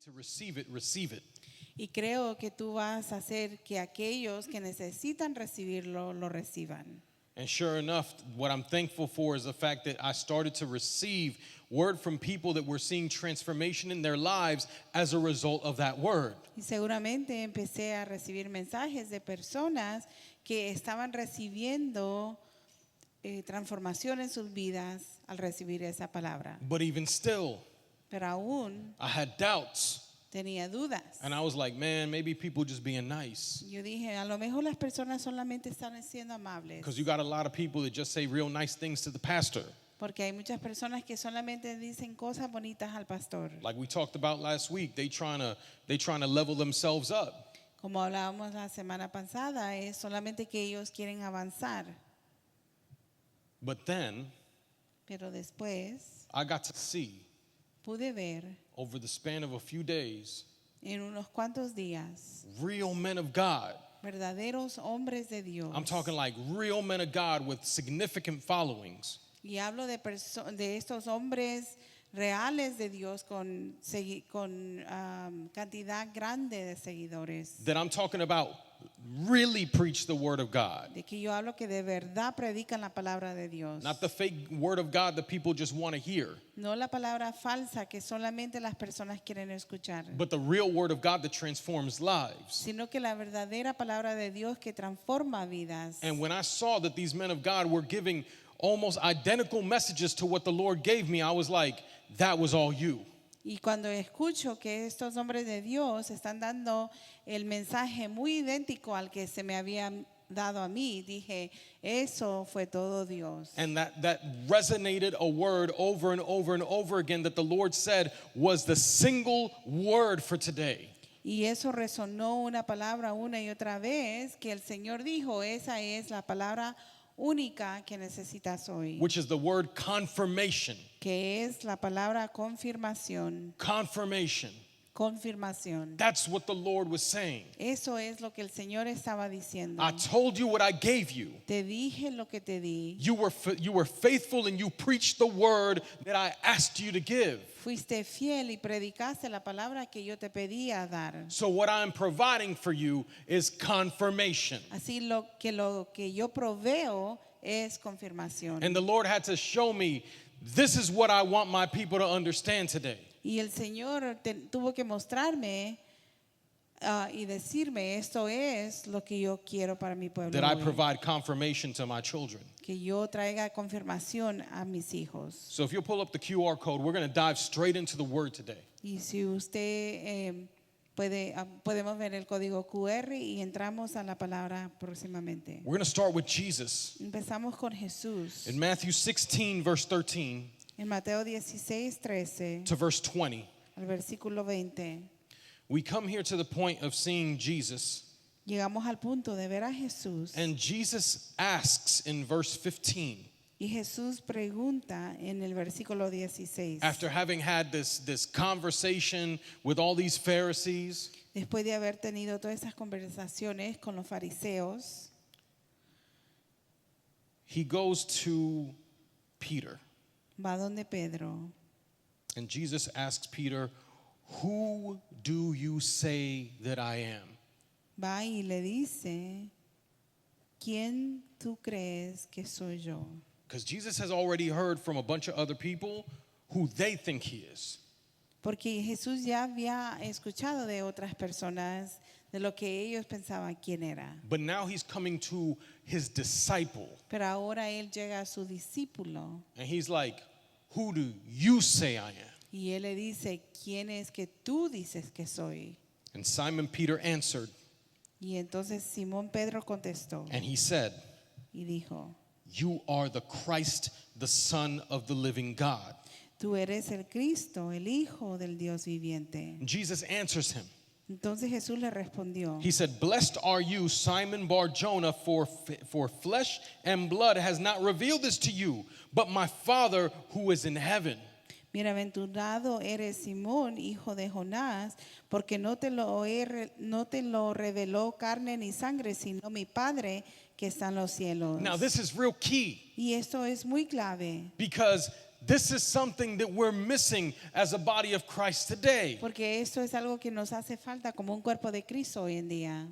to receive it, receive it. Y creo que tú vas a hacer que aquellos que necesitan recibirlo, lo reciban. And sure enough, what I'm thankful for is the fact that I started to receive word from people that were seeing transformation in their lives as a result of that word. Y seguramente empecé a recibir mensajes de personas que estaban recibiendo transformación en sus vidas al recibir esa palabra. But even still, Pero aún I had doubts. tenía dudas. And I was like, man, maybe people just being nice. Yo dije, a lo mejor las personas solamente están siendo amables. Because you got a lot of people that just say real nice things to the pastor. Porque hay muchas personas que solamente dicen cosas bonitas al pastor. Like we talked about last week, they trying to level themselves up. Como hablábamos la semana pasada, es solamente que ellos quieren avanzar. But then Pero después I got to see pude ver over the span of a few days en unos cuantos días real men of God. verdaderos hombres de Dios. I'm talking like real men of God with significant followings. Y hablo de estos hombres reales de Dios con cantidad grande de seguidores. That I'm talking about really preach the word of God. De que yo hablo que de verdad predican la palabra de Dios. Not the fake word of God that people just want to hear. No la palabra falsa que solamente las personas quieren escuchar. But the real word of God that transforms lives. Sino que la verdadera palabra de Dios que transforma vidas. And when I saw that these men of God were giving almost identical messages to what the Lord gave me, I was like, that was all you. Y cuando escucho que estos hombres de Dios están dando el mensaje muy idéntico al que se me había dado a mí, dije, eso fue todo Dios. And that resonated a word over and over and over again that the Lord said was the single word for today. Y eso resonó una palabra una y otra vez que el Señor dijo, esa es la palabra única que necesitas hoy. Which is the word confirmation. Que es la palabra confirmación. Confirmation. Confirmación. That's what the Lord was saying. Eso es lo que el Señor estaba diciendo. I told you what I gave you. Te dije lo que te di. You were faithful and you preached the word that I asked you to give. Fuiste fiel y predicaste la palabra que yo te pedía dar. So what I'm providing for you is confirmation. Así lo que yo proveo es confirmación. And the Lord had to show me, this is what I want my people to understand today. Y el Señor tuvo que mostrarme y decirme, esto es lo que yo quiero para mi pueblo. That I hoy. provide confirmation to my children. Que yo traiga confirmación a mis hijos. So if you'll pull up the QR code, we're going to dive straight into the word today. Y si usted podemos ver el código QR y entramos a la palabra próximamente. We're going to start with Jesus. Empezamos con Jesús. In Matthew 16, verse 13 En Mateo 16:13 to verse 20, al versículo 20. we come here to the point of seeing Jesus. Llegamos al punto de ver a Jesús. And Jesus asks in verse 15, Y Jesús pregunta en el versículo 16. after having had this conversation with all these Pharisees, Después de haber tenido todas esas conversaciones con los fariseos, he goes to Peter. va donde Pedro. And Jesus asks Peter, who do you say that I am? Va y le dice, ¿quién tú crees que soy yo? Because Jesus has already heard from a bunch of other people who they think he is. Porque Jesús ya había escuchado de otras personas de lo que ellos pensaban quién era. But now he's coming to his disciple. Pero ahora él llega a su discípulo And he's like, who do you say I am? y él le dice, ¿quién es que tú dices que soy? And Simon Peter answered, Y entonces Simón Pedro contestó and he said, y dijo, you are the Christ, the Son of the living God. tú eres el Cristo, el Hijo del Dios viviente. And Jesus answers him. Entonces Jesús le respondió, He said, blessed are you, Simon Bar-Jonah, for flesh and blood has not revealed this to you, but my Father who is in heaven. bienaventurado eres Simón, hijo de Jonás, porque no te lo reveló carne ni sangre, sino mi Padre que está en los cielos. Now this is real key Y esto es muy clave, because this is something that we're missing as a body of Christ today. Porque esto es algo que nos hace falta como un cuerpo de Cristo hoy en día.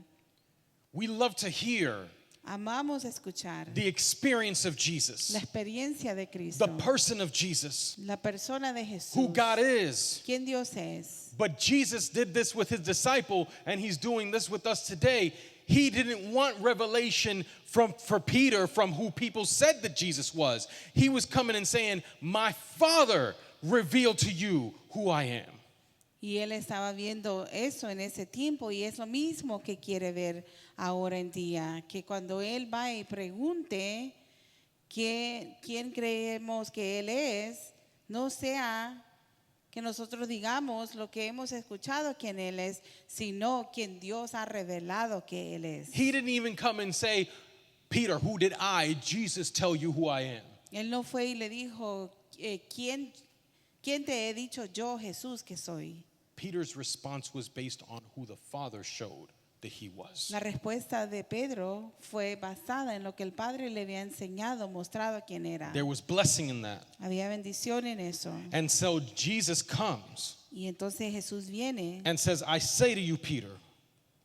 We love to hear Amamos escuchar the experience of la Jesus, experiencia de Cristo, the person of Jesus, la persona de Jesús, who God is. quién Dios es. But Jesus did this with his disciple, and he's doing this with us today. He didn't want revelation for Peter from who people said that Jesus was. He was coming and saying, my Father revealed to you who I am. Y él estaba viendo eso en ese tiempo y es lo mismo que quiere ver ahora en día, que cuando él va y pregunte quién creemos que él es, no sea que nosotros digamos lo que hemos escuchado quién él es, sino quien Dios ha revelado que él es. He didn't even come and say, Peter, who did I, Jesus, tell you who I am? Él no fue y le dijo, ¿quién te he dicho yo, Jesús, que soy? Peter's response was based on who the Father showed that he was. La respuesta de Pedro fue basada en lo que el Padre le había enseñado, mostrado quién era. There was blessing in that. Había bendición en eso. And so Jesus comes Y entonces Jesús viene and says, I say to you, Peter,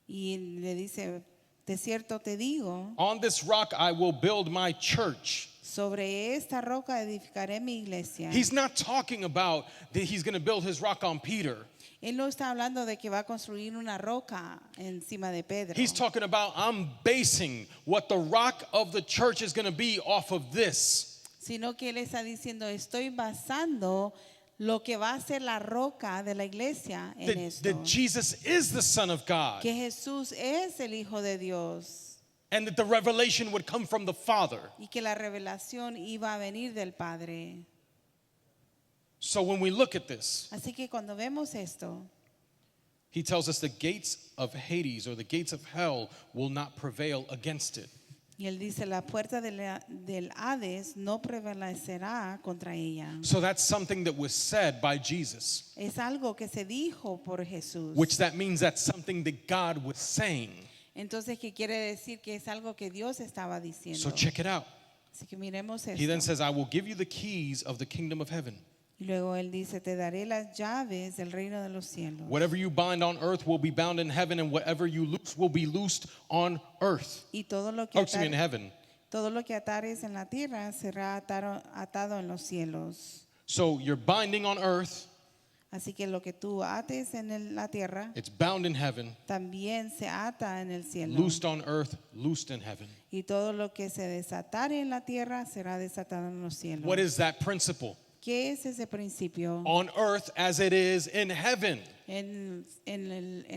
y le dice, de cierto te digo, on this rock I will build my church. sobre esta roca edificaré mi iglesia. He's not talking about that he's going to build his rock on Peter. Él no está hablando de que va a construir una roca encima de Pedro. He's talking about I'm basing what the rock of the church is going to be off of this. Sino que él está diciendo, estoy basando lo que va a ser la roca de la iglesia en esto. That Jesus is the Son of God. Que Jesús es el Hijo de Dios. And that the revelation would come from the Father. Y que la revelación iba a venir del Padre. So when we look at this, Así que cuando vemos esto, he tells us the gates of Hades or the gates of hell will not prevail against it. y él dice, la puerta del Hades no prevalecerá contra ella. So that's something that was said by Jesus, Es algo que se dijo por Jesús. which that means that's something that God was saying. Entonces, ¿qué quiere decir? Que es algo que Dios estaba diciendo. So check it out. Así que miremos He then esto. says, I will give you the keys of the kingdom of heaven. Y luego él dice, te daré las llaves del reino de los cielos. Whatever you bind on earth will be bound in heaven, and whatever you loose will be loosed on earth. Y todo lo que Oh, excuse me, in heaven. todo lo que atares en la tierra será atado en los cielos. So you're binding on earth, Así que lo que tú ates en la tierra, it's bound in heaven, también se ata en el cielo. loosed on earth, loosed in heaven. Y todo lo que se desatare en la tierra será desatado en los cielos. What is that principle? ¿Qué es ese principio? On earth as it is in heaven. En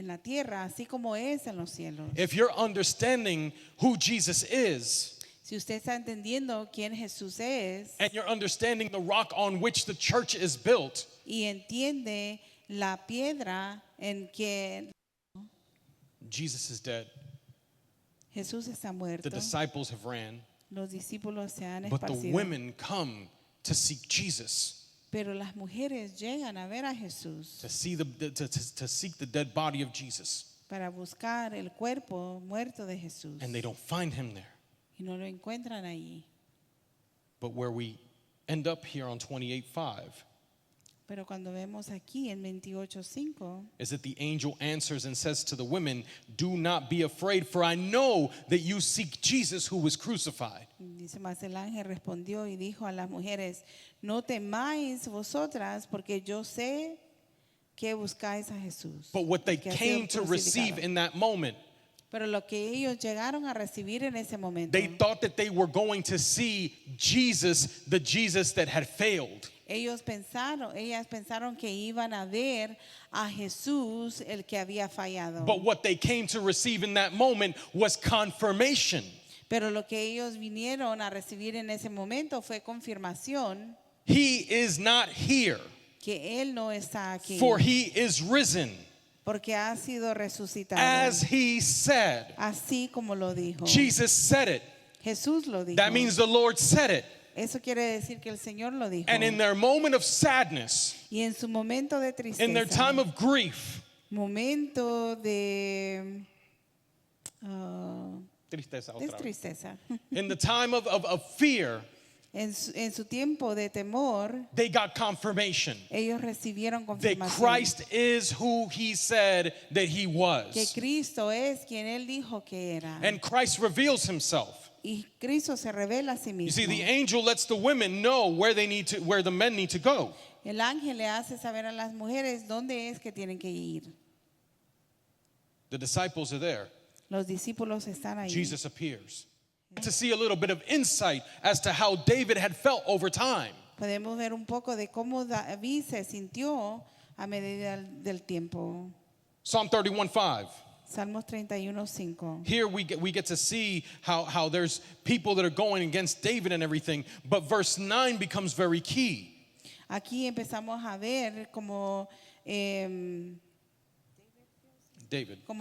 la tierra, así como es en los cielos. If you're understanding who Jesus is, Si usted está entendiendo quién Jesús es and you're understanding the rock on which the church is built, y entiende la piedra en que Jesus is dead. Jesús está muerto, The disciples have ran, los discípulos se han but the esparcido, women come to seek Jesus, pero las mujeres llegan a ver a Jesús to see to seek the dead body of Jesus, para buscar el cuerpo muerto de Jesús and they don't find him there. y no lo encuentran allí. But where we end up here on 28:5 Pero cuando vemos aquí en 28:5 is that the angel answers and says to the women, do not be afraid, for I know that you seek Jesus who was crucified. dice, mas el ángel respondió y dijo a las mujeres, no temáis vosotras, porque yo sé que buscáis a Jesús. But what they que ha sido came to receive crucificado. in that moment, Pero lo que ellos llegaron a recibir en ese momento, they thought that they were going to see Jesus, the Jesus that had failed. ellas pensaron que iban a ver a Jesús, el que había fallado. But what they came to receive in that moment was confirmation. Pero lo que ellos vinieron a recibir en ese momento fue confirmación He is not here, que Él no está aquí, for he is risen, porque ha sido resucitado. as he said. Así como lo dijo. Jesus said it. Jesús lo dijo. That means the Lord said it. Eso quiere decir que el Señor lo dijo. And in their moment of sadness, Y en su momento de tristeza, in their time of grief, momento de tristeza de otra vez. tristeza, In the time of fear, En su tiempo de temor, they got confirmation ellos recibieron that confirmación Christ is who he said that he que was. Cristo es quien él dijo que era. And Christ reveals himself. Y Cristo se revela a sí You see, the mismo. angel lets the women know where the men need to go. El ángel le hace saber a las mujeres dónde es que tienen que ir. The disciples are there. Los discípulos están ahí. Jesus appears. To see a little bit of insight as to how David had felt over time. Podemos ver un poco de cómo David se sintió a medida del tiempo. Psalm 31:5. Salmos 31:5. Here we get to see how there's people that are going against David and everything, but verse 9 becomes very key. Aquí empezamos a ver cómo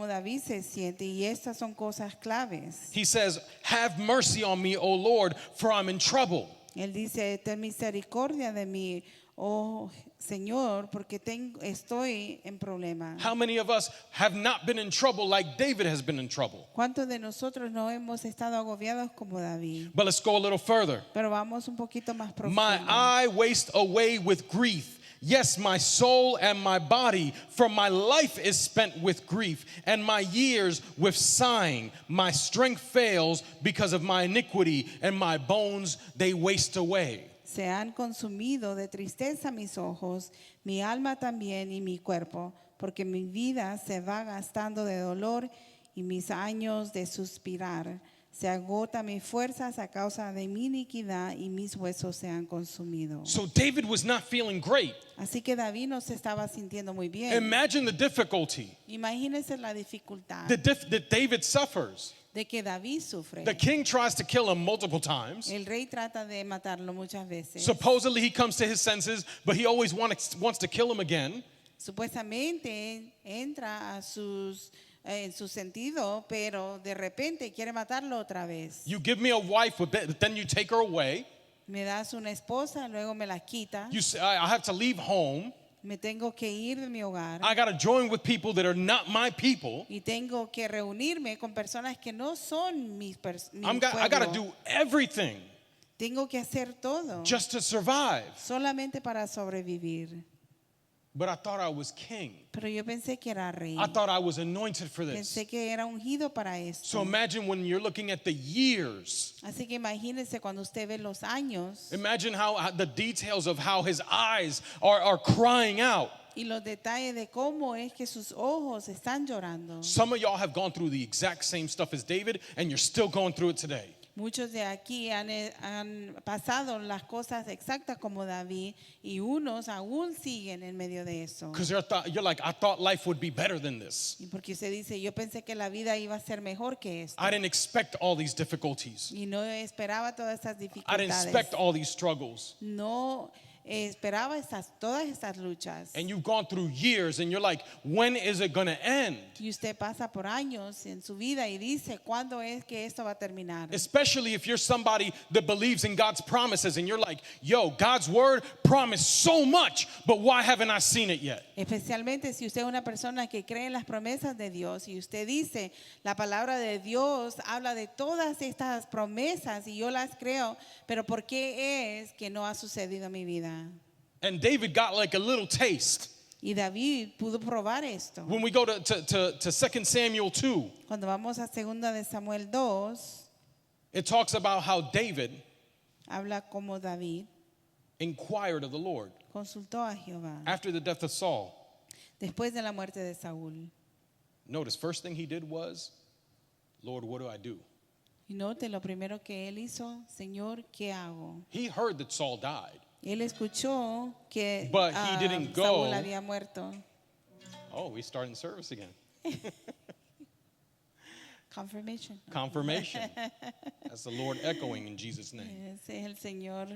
David se siente y estas son cosas claves. He says, "Have mercy on me, O Lord, for I'm in trouble." Él dice, ten misericordia de mí, oh Señor, porque estoy en problema. How many of us have not been in trouble like David has been in trouble? ¿Cuántos de nosotros no hemos estado agobiados como David? But let's go a little further. Pero vamos un poquito más profundo. My eye waste away with grief. Yes, my soul and my body, for my life is spent with grief, and my years with sighing. My strength fails because of my iniquity, and my bones they waste away. Se han consumido de tristeza mis ojos, mi alma también y mi cuerpo, porque mi vida se va gastando de dolor y mis años de suspirar. Se agota mis fuerzas a causa de mi iniquidad y mis huesos se han consumido. So David was not feeling great. Así que David no se estaba sintiendo muy bien. Imagine the difficulty Imagínense la dificultad that David suffers. de que David sufre. The king tries to kill him multiple times. El rey trata de matarlo muchas veces. Supposedly he comes to his senses, but he always wants to kill him again. Supuestamente entra en su sentido, pero de repente quiere matarlo otra vez. You give me a wife, but then you take her away. Me das una esposa, luego me la quita. You say, I have to leave home. Me tengo que ir de mi hogar. I got to join with people that are not my people. Y tengo que reunirme con personas que no son mi I got to pueblo. do everything Tengo que hacer todo just to survive. solamente para sobrevivir. But I thought I was king. Pero yo pensé que era rey. I thought I was anointed for this. Pensé que era ungido para esto. So imagine when you're looking at the years. Así que imagínense cuando usted ve los años Imagine how the details of how his eyes are crying out. y los detalles de cómo es que sus ojos están llorando. Some of y'all have gone through the exact same stuff as David, and you're still going through it today. Muchos de aquí han pasado las cosas exactas como David y unos aún siguen en medio de eso. Because you're like, I thought life would be better than this. Y porque usted dice, yo pensé que la vida iba a ser mejor que esto. I didn't expect all these difficulties. Y no esperaba todas estas I didn't dificultades. expect all these struggles. No esperaba todas estas luchas. And you've gone through years, and you're like, when is it going to end? Y usted pasa por años en su vida y dice, ¿cuándo es que esto va a terminar? Especially if you're somebody that believes in God's promises, and you're like, yo, God's word promised so much, but why haven't I seen it yet? Especialmente si usted es una persona que cree en las promesas de Dios y usted dice, la palabra de Dios habla de todas estas promesas y yo las creo, pero ¿por qué es que no ha sucedido en mi vida? And David got like a little taste. Y David pudo probar esto. When we go to 2 Samuel 2, Cuando vamos a 2 de Samuel 2, it talks about how David habla como David inquired of the Lord consultó a Jehová after the death of Saul. después de la muerte de Saúl. Notice, first thing he did was, Lord, what do I do? Y note lo primero que él hizo, Señor, ¿qué hago? He heard that Saul died. Él escuchó que But he didn't go. Saúl había muerto. Oh, we starting service again. Confirmation. Confirmation. That's the Lord echoing in Jesus' name. Ese es el Señor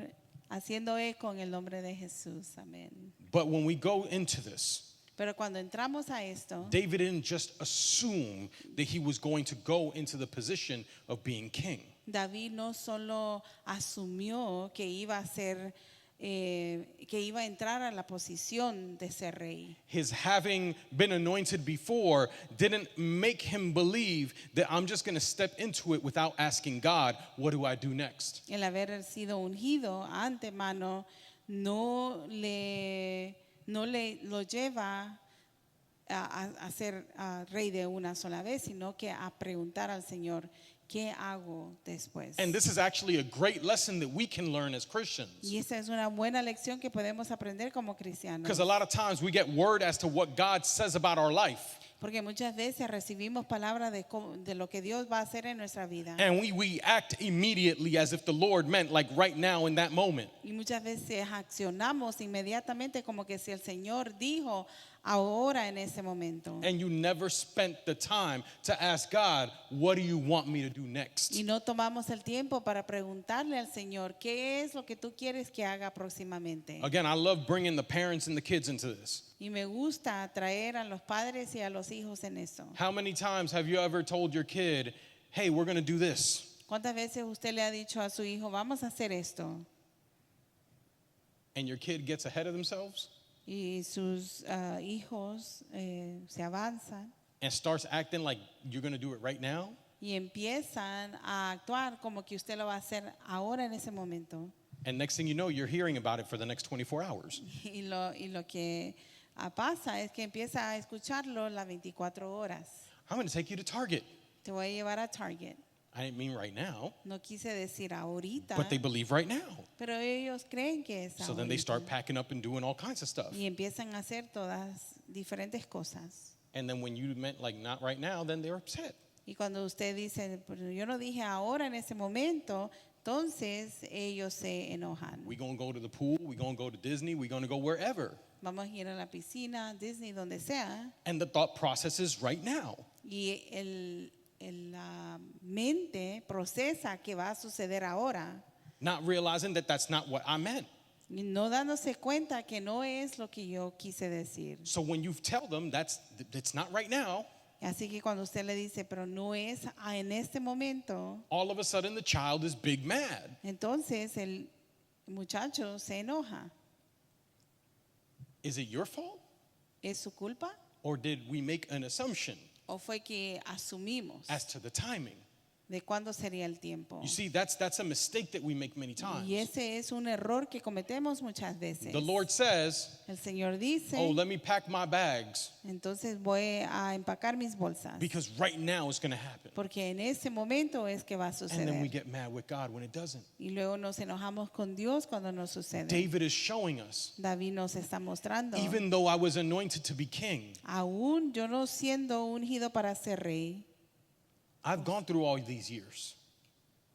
haciendo eco en el nombre de Jesús. Amén. But when we go into this, Pero cuando entramos a esto, David didn't just assume that he was going to go into the position of being king. David no solo asumió que iba a ser que iba a entrar a la posición de ser rey. His having been anointed before didn't make him believe that I'm just going to step into it without asking God, what do I do next? El haber sido ungido antemano no le lo lleva a ser rey de una sola vez, sino que a preguntar al Señor, ¿qué hago después? And this is actually a great lesson that we can learn as Christians. Y esa es una buena lección que podemos aprender como cristianos. Because a lot of times we get word as to what God says about our life. Porque muchas veces recibimos palabras de lo que Dios va a hacer en nuestra vida. And we act immediately as if the Lord meant like right now in that moment. Y muchas veces accionamos inmediatamente como que si el Señor dijo ahora en ese momento. And you never spent the time to ask God, what do you want me to do next? Y no tomamos el tiempo para preguntarle al Señor, ¿qué es lo que tú quieres que haga próximamente? Again, I love bringing the parents and the kids into this. Y me gusta atraer a los padres y a los hijos en eso. How many times have you ever told your kid, hey, we're going to do this? ¿Cuántas veces usted le ha dicho a su hijo, vamos a hacer esto? And your kid gets ahead of themselves Y sus hijos se avanzan and starts acting like you're going to do it right now? y empiezan a actuar como que usted lo va a hacer ahora en ese momento. And next thing you know, you're hearing about it for the next 24 hours. Y lo que pasa es que empieza a escucharlo las 24 horas. I'm going to take you to Target. Te voy a llevar a Target. I didn't mean right now, No quise decir ahorita, but they believe right now. pero ellos creen que es So then they ahorita. start packing up and doing all kinds of stuff. Y empiezan a hacer todas diferentes cosas. And then when you meant like not right now, then they're upset. Y cuando usted dice, pero yo no dije ahora en ese momento, entonces ellos se enojan. We're going to go to the pool. We're going to go to Disney. We're going to go wherever. Vamos a ir a la piscina, Disney, donde sea. And the thought process is right now. Y la mente procesa que va a suceder ahora, Not realizing that that's not what I meant. y no dándose cuenta que no es lo que yo quise decir. So when you tell them it's not right now, Así que cuando usted le dice, pero no es en este momento, all of a sudden the child is big mad. entonces el muchacho se enoja. Is it your fault? ¿Es su culpa? Or did we make an assumption ¿O fue que asumimos as to the timing? de cuándo sería el tiempo? You see, that's a mistake that we make many times. Y ese es un error que cometemos muchas veces. The Lord says, El Señor dice, oh, let me pack my bags entonces voy a empacar mis bolsas, because right now it's going to happen. porque en ese momento es que va a And then we suceder. get mad with God when it doesn't. Y luego nos enojamos con Dios cuando no sucede. David is showing us, David nos está mostrando, even though I was anointed to be king, aún yo no siendo ungido para ser rey, I've gone through all these years.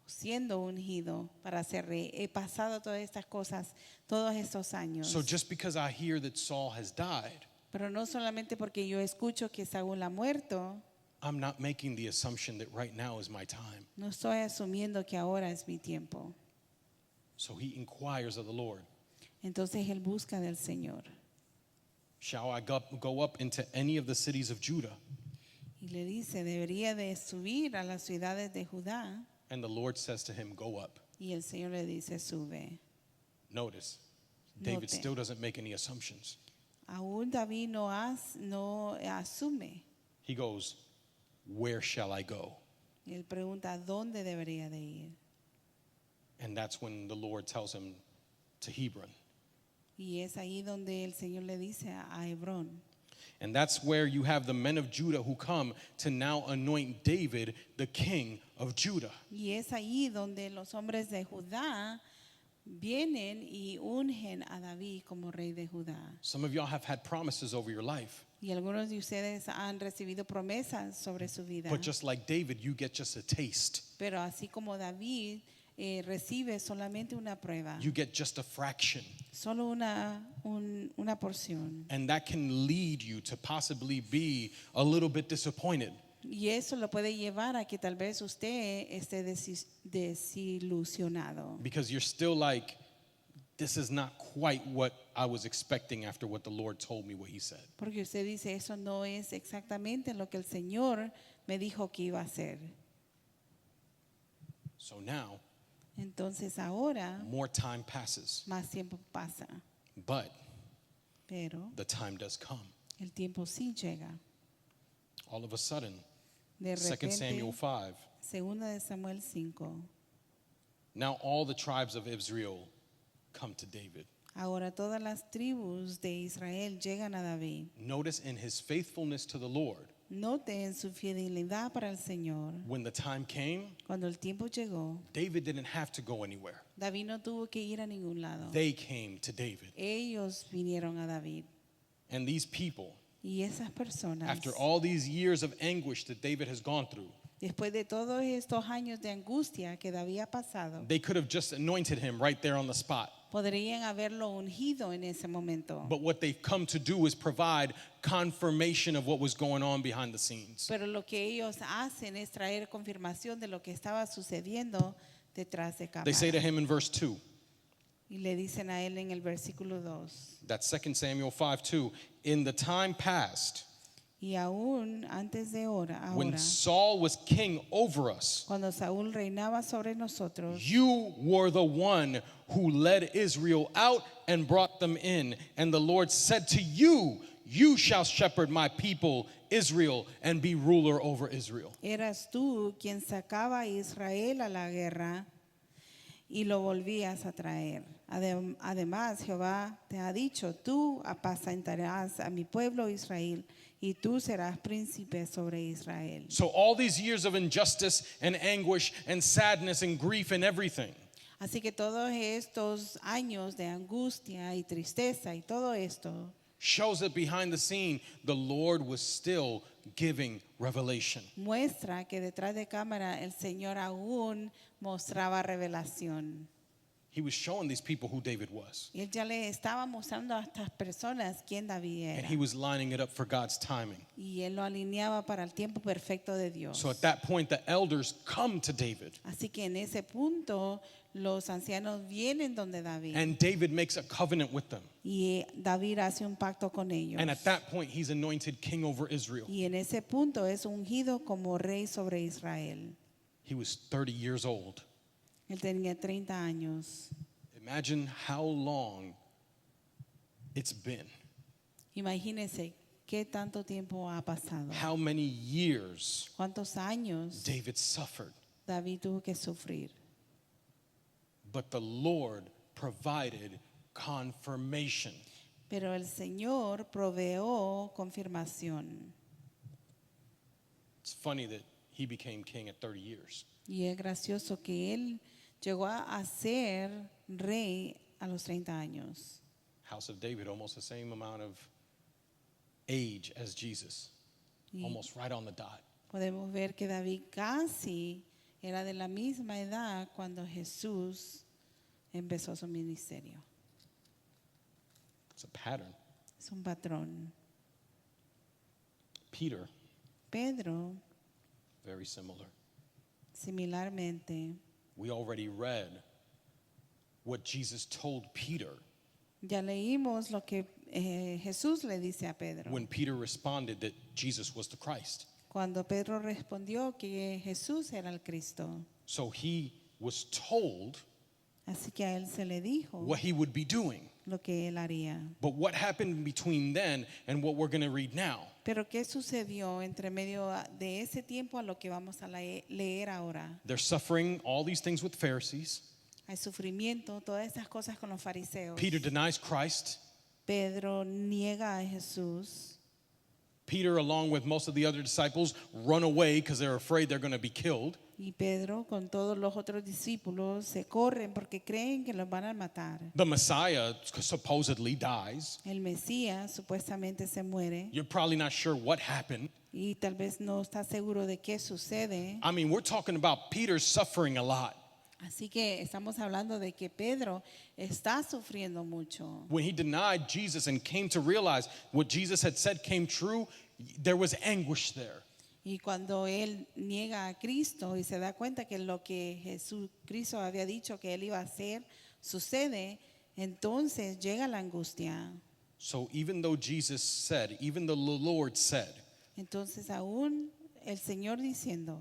siendo ungido para ser rey, he pasado todas estas cosas todos estos años. So just because I hear that Saul has died, Pero no solamente porque yo escucho que Saúl ha muerto, I'm not making the assumption that right now is my time. no estoy asumiendo que ahora es mi tiempo. So he inquires of the Lord, Entonces él busca del Señor shall I go up into any of the cities of Judah? y le dice, debería de subir a las ciudades de Judá. And the Lord says to him, go up. Y el Señor le dice, sube. Notice, David Note. still doesn't make any assumptions. Aún David no asume. He goes, where shall I go? Y él pregunta, ¿dónde debería de ir? And that's when the Lord tells him to Hebron. Y es ahí donde el Señor le dice a Hebrón. And that's where you have the men of Judah who come to now anoint David the king of Judah. Y es ahí donde los hombres de Judá vienen y ungen a David como rey de Judá. Some of y'all have had promises over your life, Y algunos de ustedes han recibido promesas sobre su vida. but just like David, you get just a taste. Pero así como David recibe solamente una prueba, You get just a fraction. solo una porción. And that can lead you to possibly be a little bit disappointed. Y eso lo puede llevar a que tal vez usted esté desilusionado. Because you're still like, this is not quite what I was expecting after what the Lord told me what he said. Porque usted dice, eso no es exactamente lo que el Señor me dijo que iba a hacer. So now Entonces ahora more time passes. más tiempo pasa, But pero the time does come. el tiempo sí llega. All of a sudden, De 2 Samuel repente, 5, segunda de Samuel 5, now all the tribes of Israel come to David. ahora todas las tribus de Israel llegan a David. Notice in his faithfulness to the Lord, Note en su fidelidad para el Señor. when the time came, Cuando el tiempo llegó, David didn't have to go anywhere. David no tuvo que ir a ningún lado. They came to David. Ellos vinieron a David. And these people, Y esas personas, after all these years of anguish that David has gone through, después de todos estos años de angustia que David ha pasado, they could have just anointed him right there on the spot. podrían haberlo ungido en ese momento. But what they've come to do is provide confirmation of what was going on behind the scenes. Pero lo que ellos hacen es traer confirmación de lo que estaba sucediendo detrás de They say to cámara. him in verse 2, Y le dicen a él en el versículo 2, that's 2 Samuel 5:2, in the time past, y aún antes de ahora, when Saul was king over us, cuando Saúl reinaba sobre nosotros, you were the one who led Israel out and brought them in. And the Lord said to you, you shall shepherd my people Israel and be ruler over Israel. eras tú quien sacaba a Israel a la guerra y lo volvías a traer. Además, Jehová te ha dicho, tú apacentarás a mi pueblo Israel y tú serás príncipe sobre Israel. So all these years of injustice and anguish and sadness and grief and everything, Así que todos estos años de angustia y tristeza y todo esto shows that behind the scene, the Lord was still giving revelation. muestra que detrás de cámara el Señor aún mostraba revelación. He was showing these people who David was. Y él ya le estaba mostrando a estas personas quién David And era. he was lining it up for God's timing. Y él lo alineaba para el tiempo perfecto de Dios. So at that point, the elders come to David. Así que en ese punto los ancianos vienen donde David. And David makes a covenant with them. Y David hace un pacto con ellos. And at that point, he's anointed king over Israel. Y en ese punto es ungido como rey sobre Israel. He was 30 years old. Él tenía 30 años. Imagine how long it's been. Imagínense qué tanto tiempo ha pasado. How many years ¿Cuántos años David suffered. David tuvo que sufrir? But the Lord provided confirmation. Pero el Señor proveó confirmación. It's funny that he became king at 30 years. Y es gracioso que él llegó a ser rey a los 30 años. House of David, almost the same amount of age as Jesus. Y Almost right on the dot. podemos ver que David casi era de la misma edad cuando Jesús empezó su ministerio. It's a pattern. Es un patrón. Peter, Pedro, very similar. similarmente, We already read what Jesus told Peter ya leímos lo que Jesús le dice a Pedro. when Peter responded that Jesus was the Christ. Cuando Pedro respondió que Jesús era el Cristo. So he was told Así que a él se le dijo what he would be doing. lo que él haría. But what happened between then and what we're going to read now? Pero ¿qué sucedió entre medio de ese tiempo a lo que vamos a leer ahora? They're suffering all these things with Pharisees. Hay sufrimiento, todas esas cosas con los fariseos. Peter denies Christ. Pedro niega a Jesús. Peter, along with most of the other disciples, run away because they're afraid they're going to be killed. Y Pedro con todos los otros discípulos se corren porque creen que los van a matar. The Messiah supposedly dies. El Mesías supuestamente se muere You're probably not sure what happened. y tal vez no está seguro de qué sucede. I mean, we're talking about Peter suffering a lot. Así que estamos hablando de que Pedro está sufriendo mucho. When he denied Jesus and came to realize what Jesus had said came true, there was anguish there. Y cuando él niega a Cristo y se da cuenta que lo que Jesucristo había dicho que él iba a hacer sucede, entonces llega la angustia. So even though Jesus said, even the Lord said, Entonces aún el Señor diciendo,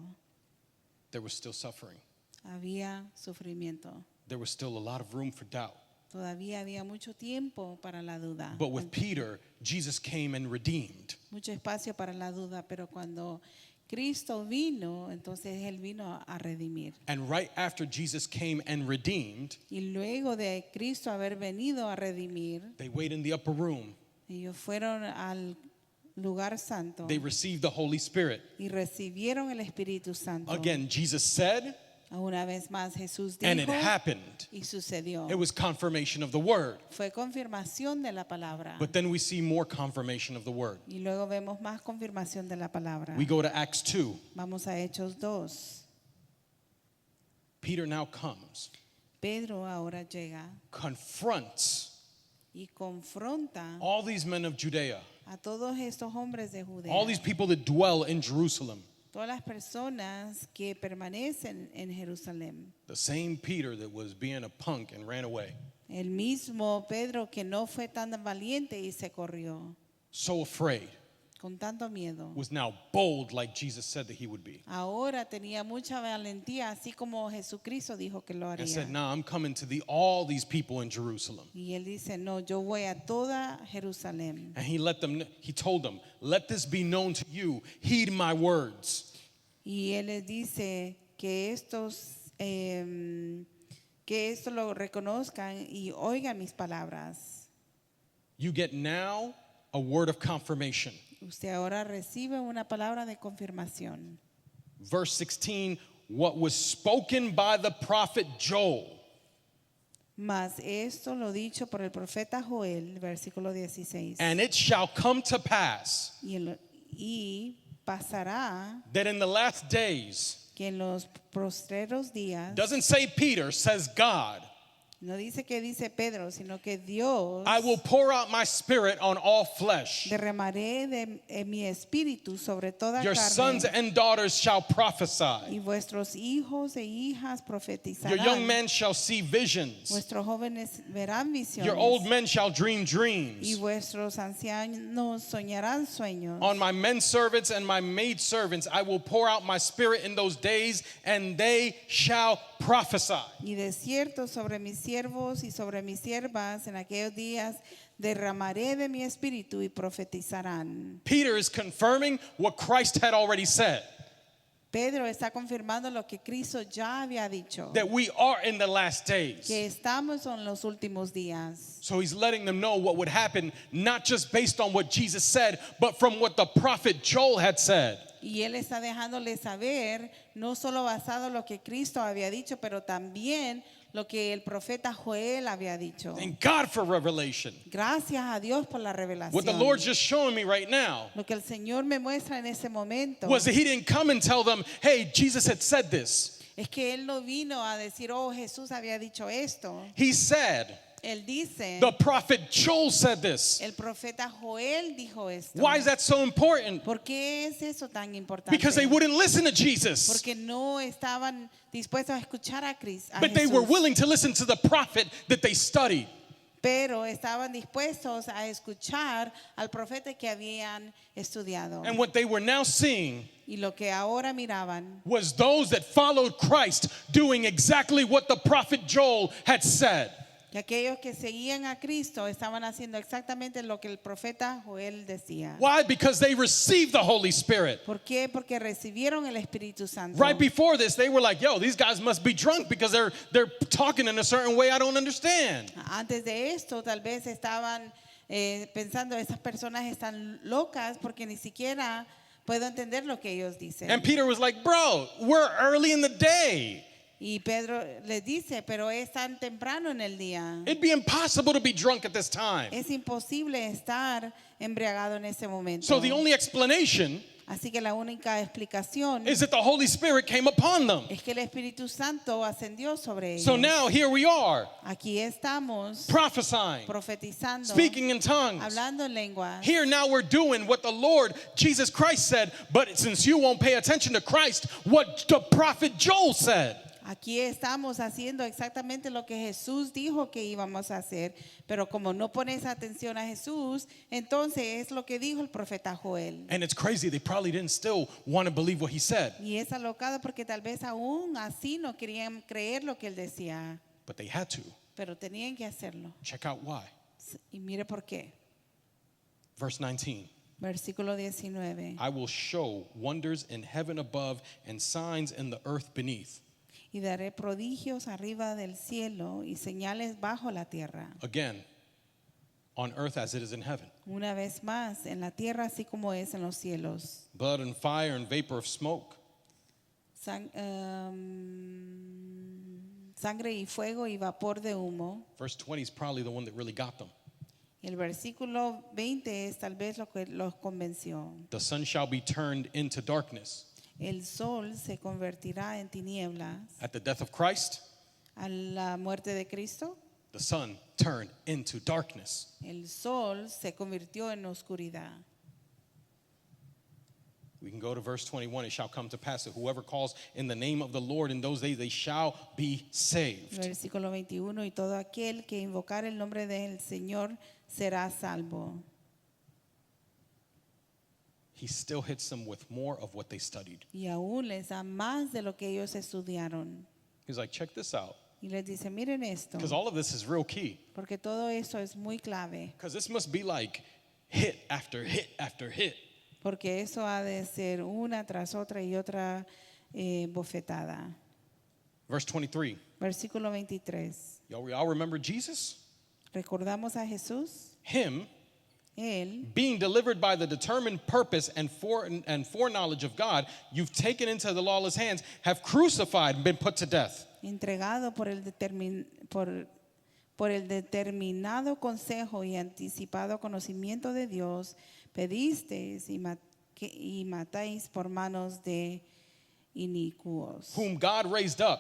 there was still suffering. había sufrimiento. There was still a lot of room for doubt. Todavía había mucho tiempo para la duda. But with Peter, Jesus came and redeemed. Mucho espacio para la duda, pero cuando Cristo vino, entonces Él vino a redimir. And right after Jesus came and redeemed, Y luego de Cristo haber venido a redimir, they wait in the upper room. ellos fueron al lugar santo They received the Holy Spirit. y recibieron el Espíritu Santo. Again, Jesus said, Una vez más Jesús and it dijo happened. y sucedió. It was confirmation of the word. Fue confirmación de la palabra. But then we see more confirmation of the word. Y luego vemos más confirmación de la palabra. We go to Acts 2. Vamos a Hechos 2. Peter now comes, Pedro ahora llega confronts y confronta all these men of Judea, a todos estos hombres de Judea, all these people that dwell in Jerusalem. todas las personas que permanecen en Jerusalén. The same Peter that was being a punk and ran away. El mismo Pedro que no fue tan valiente y se corrió So afraid, con tanto miedo. was now bold like Jesus said that he would be. Ahora tenía mucha valentía, así como Jesucristo dijo que lo And haría. said, nah, I'm coming to all these people in Jerusalem. Y él dice, no, yo voy a toda Jerusalén. And he told them, let this be known to you, heed my words. Y él les dice que esto lo reconozcan y oigan mis palabras. You get now a word of confirmation. Usted ahora recibe una palabra de confirmación. Verse 16, what was spoken by the prophet Joel. Mas esto lo dicho por el profeta Joel, versículo 16. And it shall come to pass Y pasará that in the last days, que en los postreros días, doesn't say Peter, says God, no dice que dice Pedro, sino que Dios, I will pour out my spirit on all flesh. derramaré de mi espíritu sobre toda Your sons carne, and daughters shall prophesy. y vuestros hijos e hijas Your profetizarán. young men shall see visions. Vuestros jóvenes verán visiones. Your old men shall dream Y dreams. vuestros ancianos soñarán sueños. On my men servants and my maid servants I will pour out my spirit in those days, and they shall prophesy. Y de cierto sobre mis siervos y sobre mis siervas en aquellos días derramaré de mi espíritu y profetizarán. Peter is confirming what Christ had already said, Pedro está confirmando lo que Cristo ya había dicho, that we are in the last days. que estamos en los últimos días. So he's letting them know what would happen, not just based on what Jesus said, but from what the prophet Joel had said. Y él está dejándole saber, no solo basado en lo que Cristo había dicho, pero también lo que el profeta Joel había dicho. Thank God for revelation. Gracias a Dios por la revelación. What the Lord's just showing me right now Lo que el Señor me muestra en ese momento was that he didn't come and tell them, hey, Jesus had said this. es que Él no vino a decir, oh, Jesús había dicho esto. He said, Él dice, the prophet Joel said this. el profeta Joel dijo esto. Why is that so important? ¿Por qué es eso tan importante? Because they wouldn't listen to Jesus, Porque no estaban dispuestos a escuchar a Cristo, but they were willing to listen to the prophet that they studied. pero estaban dispuestos a escuchar al profeta que habían estudiado. And what they were now seeing Y lo que ahora miraban was those that followed Christ doing exactly what the prophet Joel had said. que aquellos que seguían a Cristo estaban haciendo exactamente lo que el profeta Joel decía. Why? Because they received the Holy Spirit. ¿Por qué? Porque recibieron el Espíritu Santo. Right before this, they were like, yo, these guys must be drunk because they're talking in a certain way I don't understand. Antes de esto, tal vez estaban pensando, esas personas están locas porque ni siquiera puedo entender lo que ellos dicen. And Peter was like, bro, we're early in the day. Y Pedro les dice, pero es tan temprano en el día. It'd be impossible to be drunk at this time. Es imposible estar embriagado en ese momento. So the only explanation Así que la única explicación is that the Holy Spirit came upon them. es que el Espíritu Santo ascendió sobre ellos. So now here we are, Aquí estamos prophesying, profetizando, speaking in tongues. hablando en lenguas. Here now we're doing what the Lord Jesus Christ said, but since you won't pay attention to Christ, what the prophet Joel said. Aquí estamos haciendo exactamente lo que Jesús dijo que íbamos a hacer, pero como no pones atención a Jesús, entonces es lo que dijo el profeta Joel. And it's crazy, they probably didn't still want to believe what he said, Y es alocado porque tal vez aún así no querían creer lo que él decía, but they had to. pero tenían que hacerlo. Check out why. Y mire por qué. Verse 19. Versículo 19. I will show wonders in heaven above and signs in the earth beneath. Y daré prodigios arriba del cielo y señales bajo la tierra. Again, on earth as it is in heaven. Una vez más, en la tierra así como es en los cielos. Blood and fire and vapor of smoke. Sangre y fuego y vapor de humo. Verse 20 is probably the one that really got them. El versículo 20 es tal vez lo que los convenció. The sun shall be turned into darkness. El sol se convertirá en tinieblas. At the death of Christ, A la muerte de Cristo, the sun turned into darkness. el sol se convirtió en oscuridad. We can go to verse 21. It shall come to pass that whoever calls in the name of the Lord in those days, they shall be saved. Versículo 21, y todo aquel que invocar el nombre del Señor será salvo. He still hits them with more of what they studied. Y aún les da más de lo que ellos estudiaron. He's like, check this out. Y les dice, miren esto, Because all of this is real key. porque todo eso es muy clave. Because this must be like hit after hit after hit. Porque eso ha de ser una tras otra y otra bofetada. Verse 23. Versículo 23. Y'all remember Jesus? Recordamos a Jesús, Him Él, being delivered by the determined purpose and foreknowledge of God, you've taken into the lawless hands, have crucified and been put to death. entregado por el determinado consejo y anticipado conocimiento de Dios, pedisteis y matáis por manos de inicuos. Whom God raised up,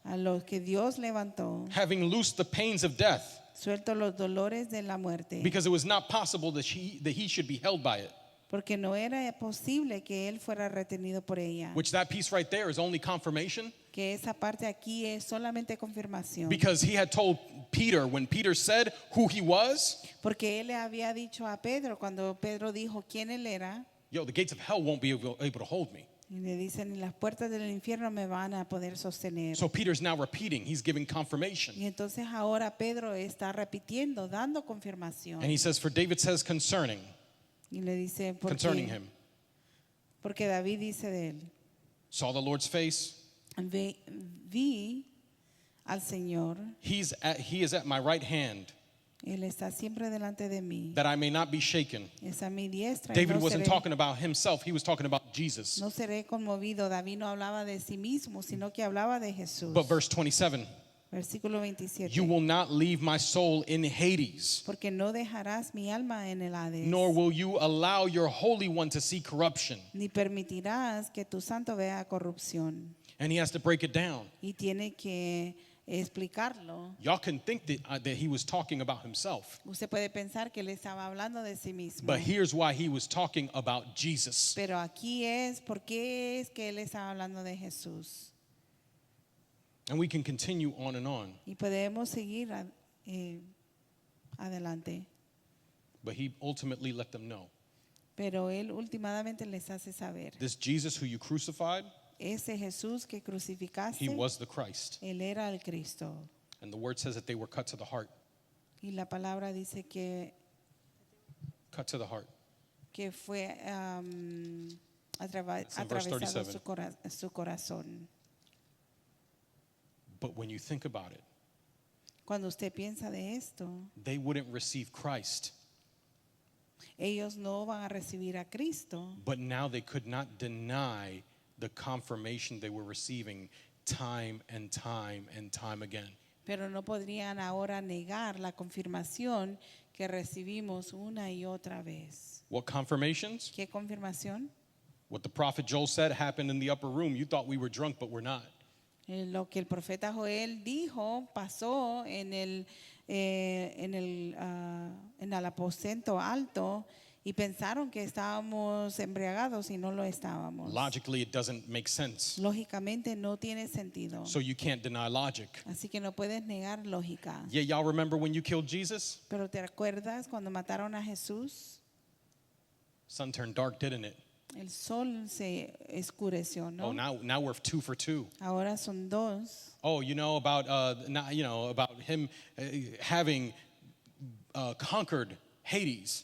A los que Dios levantó, having loosed the pains of death, suelto los dolores de la muerte, because it was not possible that he should be held by it. porque no era posible que él fuera retenido por ella. Which that piece right there is only confirmation, Que esa parte aquí es solamente confirmación. because he had told Peter, when Peter said who he was, Porque él le había dicho a Pedro, cuando Pedro dijo quién él era, yo, the gates of hell won't be able to hold me. y le dicen, y las puertas del infierno me van a poder sostener. So Peter's now repeating, he's giving confirmation. Y entonces ahora Pedro está repitiendo, dando confirmación. And he says, for David says concerning Y le dice, him, porque David dice de él, saw the Lord's face, vi al Señor, he is at my right hand, Él está siempre delante de mí. that I may not be shaken. Es a mi diestra. Y David no wasn't seré- talking about himself, he was talking about Jesus. No seré conmovido. David no hablaba de sí mismo, sino que hablaba de Jesús. But verse 27, Versículo 27. you will not leave my soul in Hades, Porque no dejarás mi alma en el Hades, nor will you allow your Holy One to see corruption. ni permitirás que tu santo vea corrupción. And he has to break it down. Y tiene que explicarlo. Y'all can think that he was talking about himself. Usted puede pensar que él estaba hablando de sí mismo. But here's why he was talking about Jesus. Pero aquí es, ¿por qué es que él estaba hablando de Jesús? And we can continue on and on. Y podemos seguir adelante. But he ultimately let them know. Pero él últimamente les hace saber, This Jesus who you crucified, ese Jesús que crucificaste, he was the Christ. él era el Cristo. And the word says that they were cut to the heart. Y la palabra dice Cut to the heart. que fue It's in verse atravesado 37. su corazón. But when you think about it, Cuando usted piensa de esto, they wouldn't receive Christ. ellos no van a recibir a Cristo, But now they could not deny the confirmation they were receiving time and time and time again. pero no podrían ahora negar la confirmación que recibimos una y otra vez. What confirmations? ¿Qué confirmación? What the prophet Joel said happened in the upper room. You thought we were drunk, but we're not. Lo que el profeta Joel dijo pasó en el aposento alto y pensaron que estábamos embriagados y no lo estábamos. Logically, it doesn't make sense. Lógicamente no tiene sentido. So you can't deny logic. Así que no puedes negar lógica. Yeah, y'all remember when you killed Jesus? Pero ¿te acuerdas cuando mataron a Jesús? Sun turned dark, didn't it? El sol se escureció, ¿no? Oh, now we're 2 for 2. Ahora son dos. Oh, about him having conquered Hades.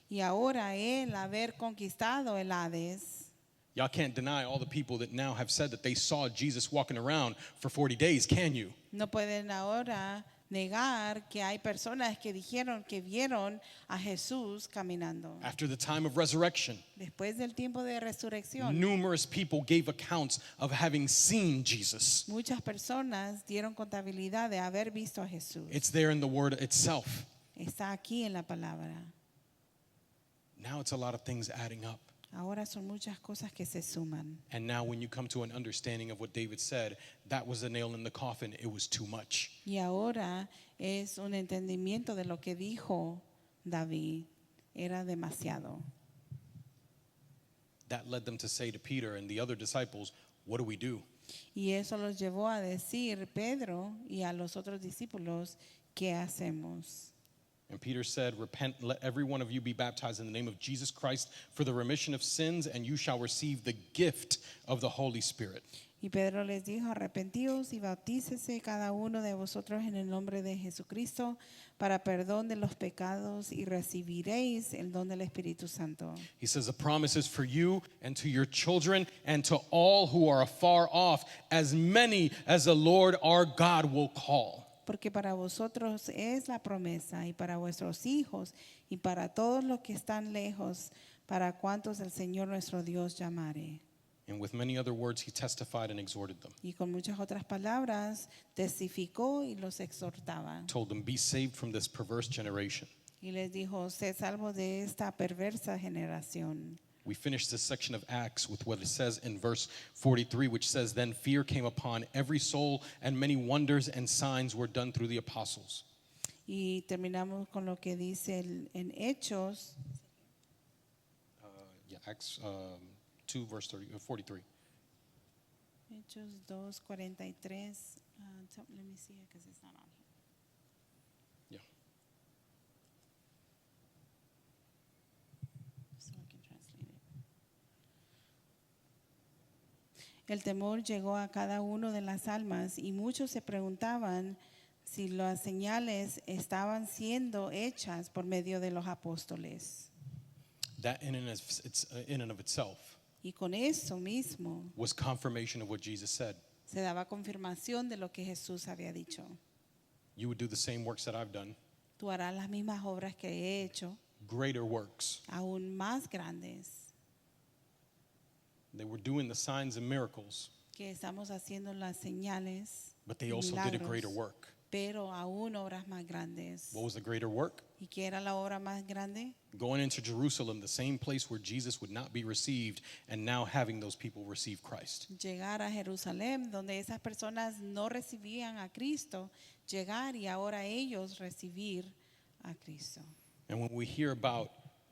Y ahora él haber conquistado el Hades. Y'all can't deny all the people that now have said that they saw Jesus walking around for 40 days, can you? No pueden ahora negar que hay personas que dijeron que vieron a Jesús caminando. After the time of resurrection, Después del tiempo de resurrección, numerous people gave accounts of having seen Jesus. muchas personas dieron contabilidad de haber visto a Jesús. It's there in the word itself. Está aquí en la palabra. Now it's a lot of things adding up. Ahora son muchas cosas que se suman. And now when you come to an understanding of what David said, that was the nail in the coffin. It was too much. Y ahora es un entendimiento de lo que dijo David. Era demasiado. That led them to say to Peter and the other disciples, what do we do? Y eso los llevó a decir Pedro y a los otros discípulos, ¿qué hacemos? And Peter said, repent, let every one of you be baptized in the name of Jesus Christ for the remission of sins, and you shall receive the gift of the Holy Spirit. Y Pedro les dijo, arrepentíos y bautícese cada uno de vosotros en el nombre de Jesucristo para perdón de los pecados y recibiréis el don del Espíritu Santo. He says, the promise is for you and to your children and to all who are afar off, as many as the Lord our God will call. Porque para vosotros es la promesa y para vuestros hijos y para todos los que están lejos, para cuantos el Señor nuestro Dios llamare. And with many other words, he testified and exhorted them. Y con muchas otras palabras testificó y los exhortaba. Told them, be saved from this perverse generation. Y les dijo, sed salvos de esta perversa generación. We finished this section of Acts with what it says in verse 43, which says, then fear came upon every soul, and many wonders and signs were done through the apostles. Y terminamos con lo que dice en Hechos, Acts 2, verse 43. Hechos 2:43. Let me see it because it's not on here. Yeah. So I can translate it. El temor llegó a cada uno de las almas y muchos se preguntaban si las señales estaban siendo hechas por medio de los apóstoles. That in and of itself Y con eso mismo was confirmation of what Jesus said. se daba confirmación de lo que Jesús había dicho. You would do the same works that I've done, Tú harás las mismas obras que he hecho, greater works. aún más grandes, They were doing the signs and miracles, que estamos haciendo las señales, but they also did a greater work. pero aún obras más grandes. What was the greater work? ¿Y qué era la obra más grande? Going into Jerusalem, the same place where Jesus would not be received, and now having those people receive Christ. Llegar a Jerusalén, donde esas personas no recibían a Cristo, llegar y ahora ellos recibir a Cristo. And when we hear about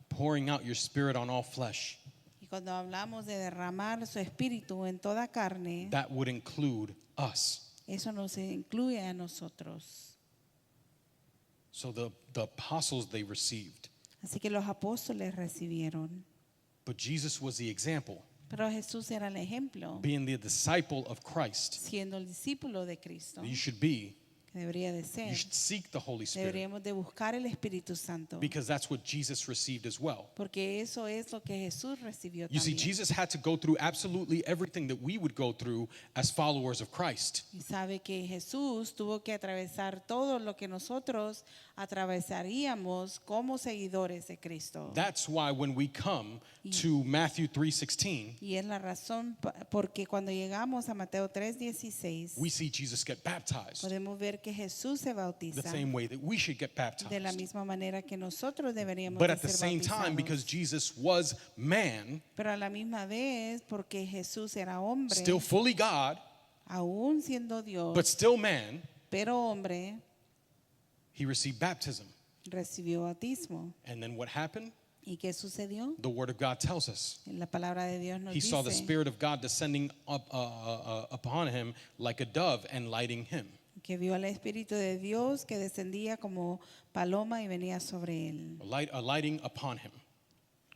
pouring out your spirit on all flesh, Y cuando hablamos de derramar su espíritu en toda carne, that would include us. eso nos incluye a nosotros. So the apostles, they received. Así que los apóstoles recibieron. But Jesus was the example, Pero Jesús era el ejemplo, being the disciple of Christ. siendo el discípulo de Cristo, You should be. que debería de You ser. should seek the Holy Spirit, Deberíamos de buscar el Espíritu Santo, because that's what Jesus received as well. porque eso es lo que Jesús recibió You see, también. Jesus had to go through absolutely everything that we would go through as followers of Christ. Y sabe que Jesús tuvo que atravesar todo lo que nosotros atravesaríamos como seguidores de Cristo. That's why when we come to Matthew 3:16, Y es la razón porque cuando llegamos a Mateo 3:16 we see Jesus get baptized podemos ver que Jesús se the bautiza same way that we should get de la baptized. misma manera que nosotros deberíamos But de at the ser same time, because bautizados. Jesus was man, Pero a la misma vez porque Jesús era hombre, still fully God, aún siendo Dios, but still man, pero hombre, he received baptism. recibió bautismo. And then what happened? ¿Y qué sucedió? The Word of God tells us. La palabra de Dios nos He saw the dice Spirit of God descending upon him like a dove and lighting him. que vio al Espíritu de Dios que descendía como paloma y venía sobre él, A lighting upon him.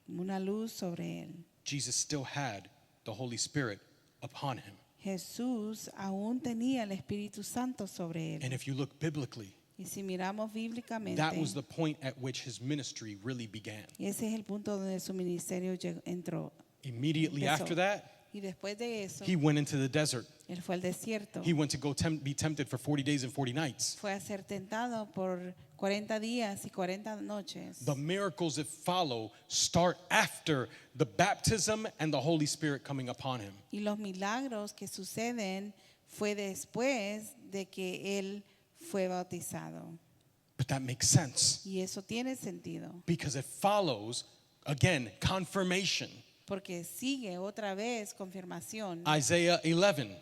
como una luz sobre él. Jesus still had the Holy Spirit upon him. Jesús aún tenía el Espíritu Santo sobre él. And if you look biblically, Y si miramos bíblicamente, that was the point at which his ministry really began. ese es el punto donde su ministerio entró. Immediately Empezó. after that, Y después de eso, he went into the desert. él fue al desierto. He went to go be tempted for 40 days and 40 nights. Fue a ser tentado por 40 días y 40 noches. The miracles that follow start after the baptism and the Holy Spirit coming upon him. Y los milagros que suceden fue después de que él fue bautizado. But that makes sense Y eso tiene sentido, because it follows, again, confirmation. porque sigue otra vez confirmación. Isaiah 11,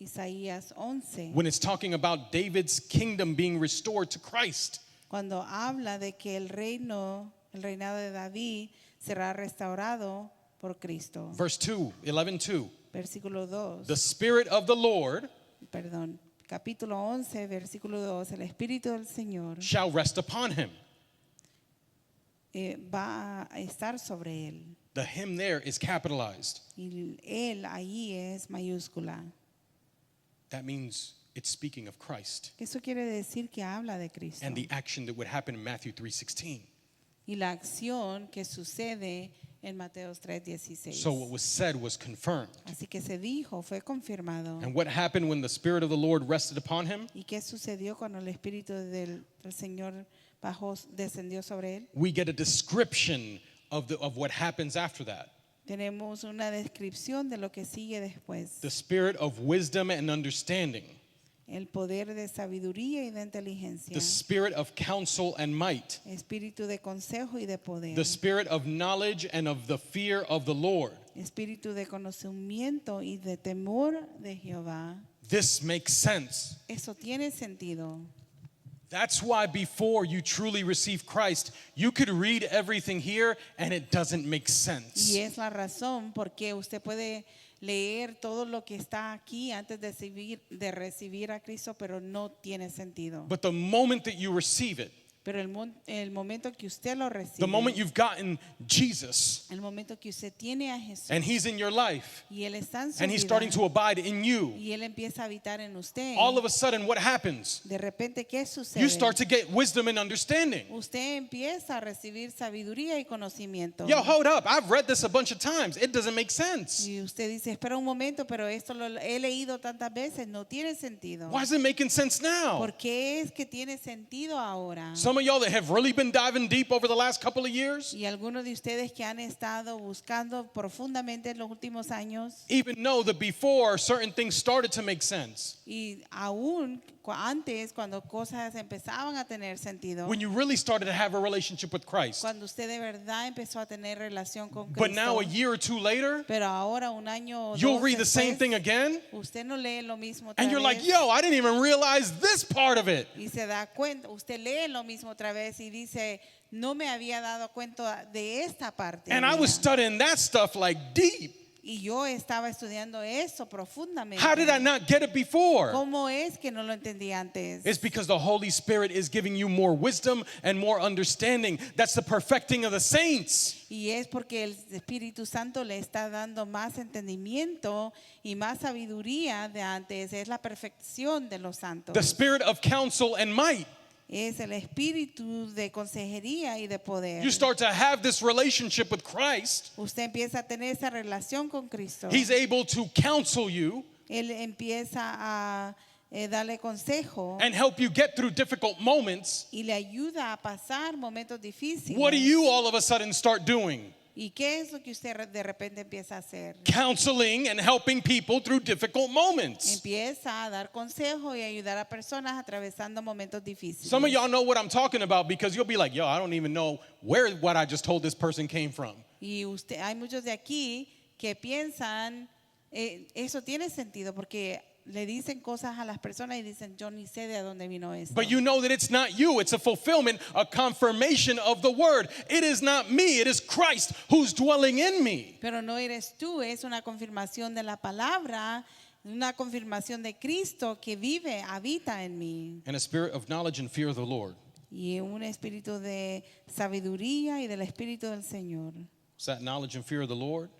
Isaías 11, when it's talking about David's kingdom being restored to Christ. cuando habla de que el reinado de David será restaurado por Cristo. Verse 2, 11:2. Versículo 2. The Spirit of the Lord Perdón, capítulo 11, versículo 2, el Espíritu del Señor shall rest upon him. Va a estar sobre él. The him there is capitalized. Y él ahí es mayúscula. That means it's speaking of Christ Eso quiere decir que habla de Cristo. and the action that would happen in Matthew 3:16. Y la acción que sucede en Mateo 3:16. So what was said was confirmed. Así que se dijo, fue confirmado. And what happened when the Spirit of the Lord rested upon him? ¿Y qué sucedió cuando el Espíritu del Señor descendió sobre él? We get a description of what happens after that. Tenemos una descripción de lo que sigue después. The spirit of wisdom and understanding. El poder de sabiduría y de inteligencia. The spirit of counsel and might. Espíritu de consejo y de poder. The spirit of knowledge and of the fear of the Lord. Espíritu de conocimiento y de temor de Jehová. This makes sense. Eso tiene sentido. That's why before you truly receive Christ, you could read everything here and it doesn't make sense. Y es la razón porque usted puede leer todo lo que está aquí antes de recibir a Cristo, pero no tiene sentido. But the moment that you receive it, Pero el momento que usted lo recibe, the moment you've gotten Jesus el momento que usted tiene a Jesús and he's in your life y él está en su and he's vida, starting to abide in you, y él empieza a habitar en usted, all of a sudden what happens? de repente, ¿qué sucede? You start to get wisdom and understanding. Usted empieza a recibir sabiduría y conocimiento. Yo, hold up. I've read this a bunch of times. It doesn't make sense. Y usted dice, espera un momento, pero esto lo he leído tantas veces, no tiene sentido. Why is it making sense now? ¿Por qué es que tiene sentido ahora? Some of y'all that have really been diving deep over the last couple of years Y algunos de ustedes que han estado buscando profundamente en los últimos años even know that before certain things started to make sense. y aún antes cuando cosas empezaban a tener sentido, When you really started to have a relationship with Christ. cuando usted de verdad empezó a tener relación con But now Cristo, a year or two later, pero ahora un año o you'll dos read the same después, thing again usted no lee lo mismo otra and you're like, vez. yo, I didn't even realize this part of it. Y se da cuenta, usted lee lo mismo otra vez y dice, no me había dado cuenta de esta parte. And I was mía". studying that stuff like deep. Y yo estaba estudiando eso profundamente. How did I not get it before? ¿Cómo es que no lo entendí antes? It's because the Holy Spirit is giving you more wisdom and more understanding. That's the perfecting of the saints. Y es porque el Espíritu Santo le está dando más entendimiento y más sabiduría de antes. Es la perfección de los santos. The spirit of counsel and might. Es el espíritu de consejería y de poder. You start to have this relationship with Christ. Usted empieza a tener esa relación con Cristo. He's able to counsel you Él empieza a darle consejo and help you get through difficult moments. y le ayuda a pasar momentos difíciles. What do you all of a sudden start doing? ¿Y qué es lo que usted de repente empieza a hacer? Counseling and helping people through difficult moments. Empieza a dar consejo y ayudar a personas atravesando momentos difíciles. Some of y'all know what I'm talking about because you'll be like, yo, I don't even know where what I just told this person came from. Y hay muchos de aquí que piensan, eso tiene sentido porque le dicen cosas a las personas y dicen, yo ni sé de dónde vino esto. But you know that it's not you. It's a fulfillment, a confirmation of the word. It is not me. It is Christ who's dwelling in me. Pero no eres tú, es una confirmación de la palabra, una confirmación de Cristo que vive, habita en mí. And a spirit of knowledge and fear of the Lord. Y un espíritu de sabiduría y del espíritu del Señor. Is that knowledge and fear of the Lord?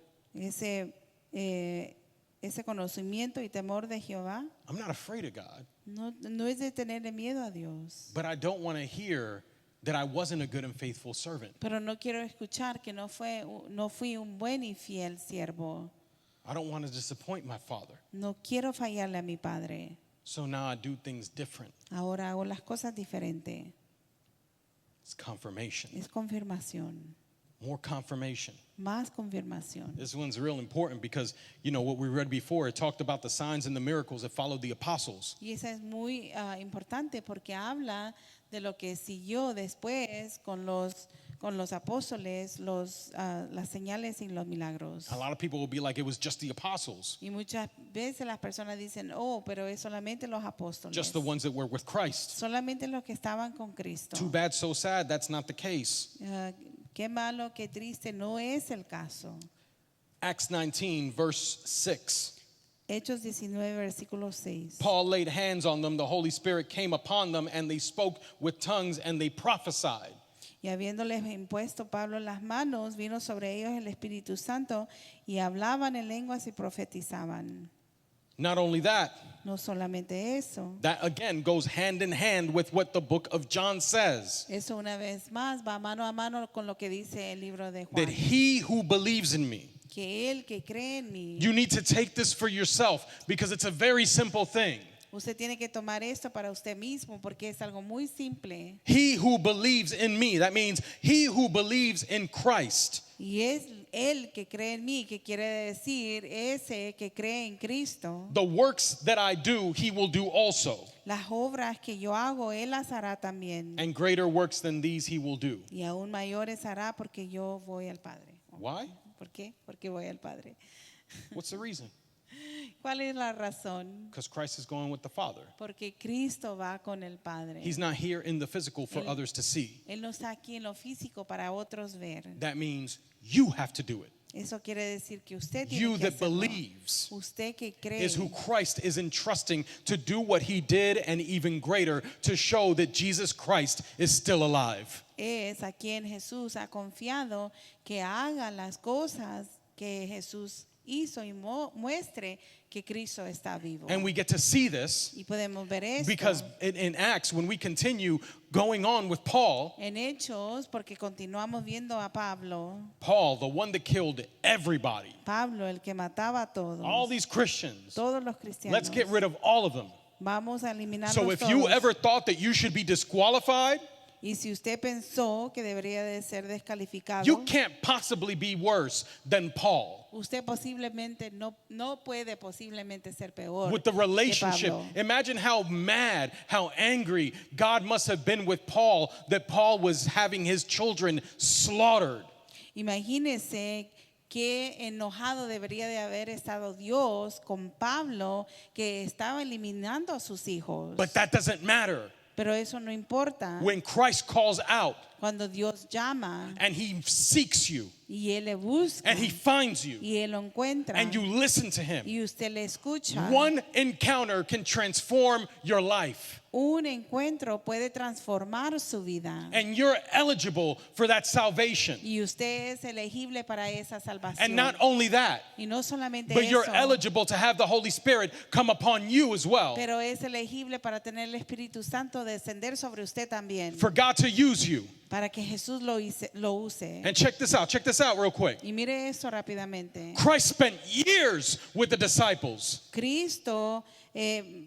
Ese conocimiento y temor de Jehová I'm not afraid of God, no es de tenerle miedo a Dios. but I don't want to hear that I wasn't a good and faithful servant. Pero no quiero escuchar que no fui un buen y fiel siervo. I don't want to disappoint my Father. No quiero fallarle a mi padre. So now I do things different. Ahora hago las cosas diferente. It's confirmation. Es confirmación. More confirmation. Más confirmación. This one's real important because, you know, what we read before, it talked about the signs and the miracles that followed the apostles. Y eso es muy importante porque habla de lo que siguió después con los apóstoles, las señales y los milagros. A lot of people will be like, it was just the apostles, Y muchas veces las personas dicen, oh, pero es solamente los apóstoles. just the ones that were with Christ. Solamente los que estaban con Cristo. Too bad, so sad, that's not the case. Qué malo, qué triste, no es el caso. Acts 19, verse 6. Hechos 19, versículo 6. Paul laid hands on them, the Holy Spirit came upon them, and they spoke with tongues and they prophesied. Y habiéndoles impuesto Pablo las manos, vino sobre ellos el Espíritu Santo y hablaban en lenguas y profetizaban. Not only that, No solamente eso. that again goes hand in hand with what the book of John says. Eso una vez más va mano a mano con lo que dice el libro de That Juan. he who believes in me, Que él que cree en mí. you need to take this for yourself because it's a very simple thing. Usted tiene que tomar esto para usted mismo porque es algo muy simple. He who believes in me, that means he who believes in Christ. Y es él que cree en mí, que quiere decir ese que cree en Cristo. The works that I do, he will do also. Las obras que yo hago, él las hará también. And greater works than these he will do. Y aún mayores hará porque yo voy al Padre. Why? ¿Por qué? Porque voy al Padre. What's the reason? ¿Cuál es la razón? Because Christ is going with the Father. Porque Cristo va con el Padre. He's not here in the physical for others to see. Él no está aquí en lo físico para otros ver. That means you have to do it. Eso quiere decir que usted tiene You que that hacerlo. believes Usted que cree is who Christ is entrusting to do what he did and even greater to show that Jesus Christ is still alive. es a quien Jesús ha confiado que haga las cosas que Jesús hizo y muestre que Cristo está vivo. And we get to see this Y podemos ver esto because in Acts, when we continue going on with Paul, en Hechos, porque continuamos viendo a Pablo, the one that killed everybody, Pablo el que mataba a todos, all these Christians, todos los cristianos. let's get rid of all of them. Vamos a eliminarlos So if todos. you ever thought that you should be disqualified, Y si usted pensó que debería de ser descalificado, you can't possibly be worse than Paul. usted posiblemente no puede posiblemente ser peor With the que relationship, Pablo. imagine how mad, how angry God must have been with Paul that Paul was having his children slaughtered. Imagínese qué enojado debería de haber estado Dios con Pablo que estaba eliminando a sus hijos. But that doesn't matter. Pero eso no importa. When Christ calls out Cuando Dios llama and he seeks you y Él le busca and he finds you y Él lo encuentra and you listen to him, y usted le escucha, one encounter can transform your life. un encuentro puede transformar su vida. And you're eligible for that salvation. Y usted es elegible para esa salvación. And not only that, Y no solamente but you're eso, eligible to have the Holy Spirit come upon you as well. pero es elegible para tener el Espíritu Santo descender sobre usted también. For God to use you. Para que Jesús lo use. And check this out real quick. Y mire esto rápidamente. Christ spent years with the disciples, Cristo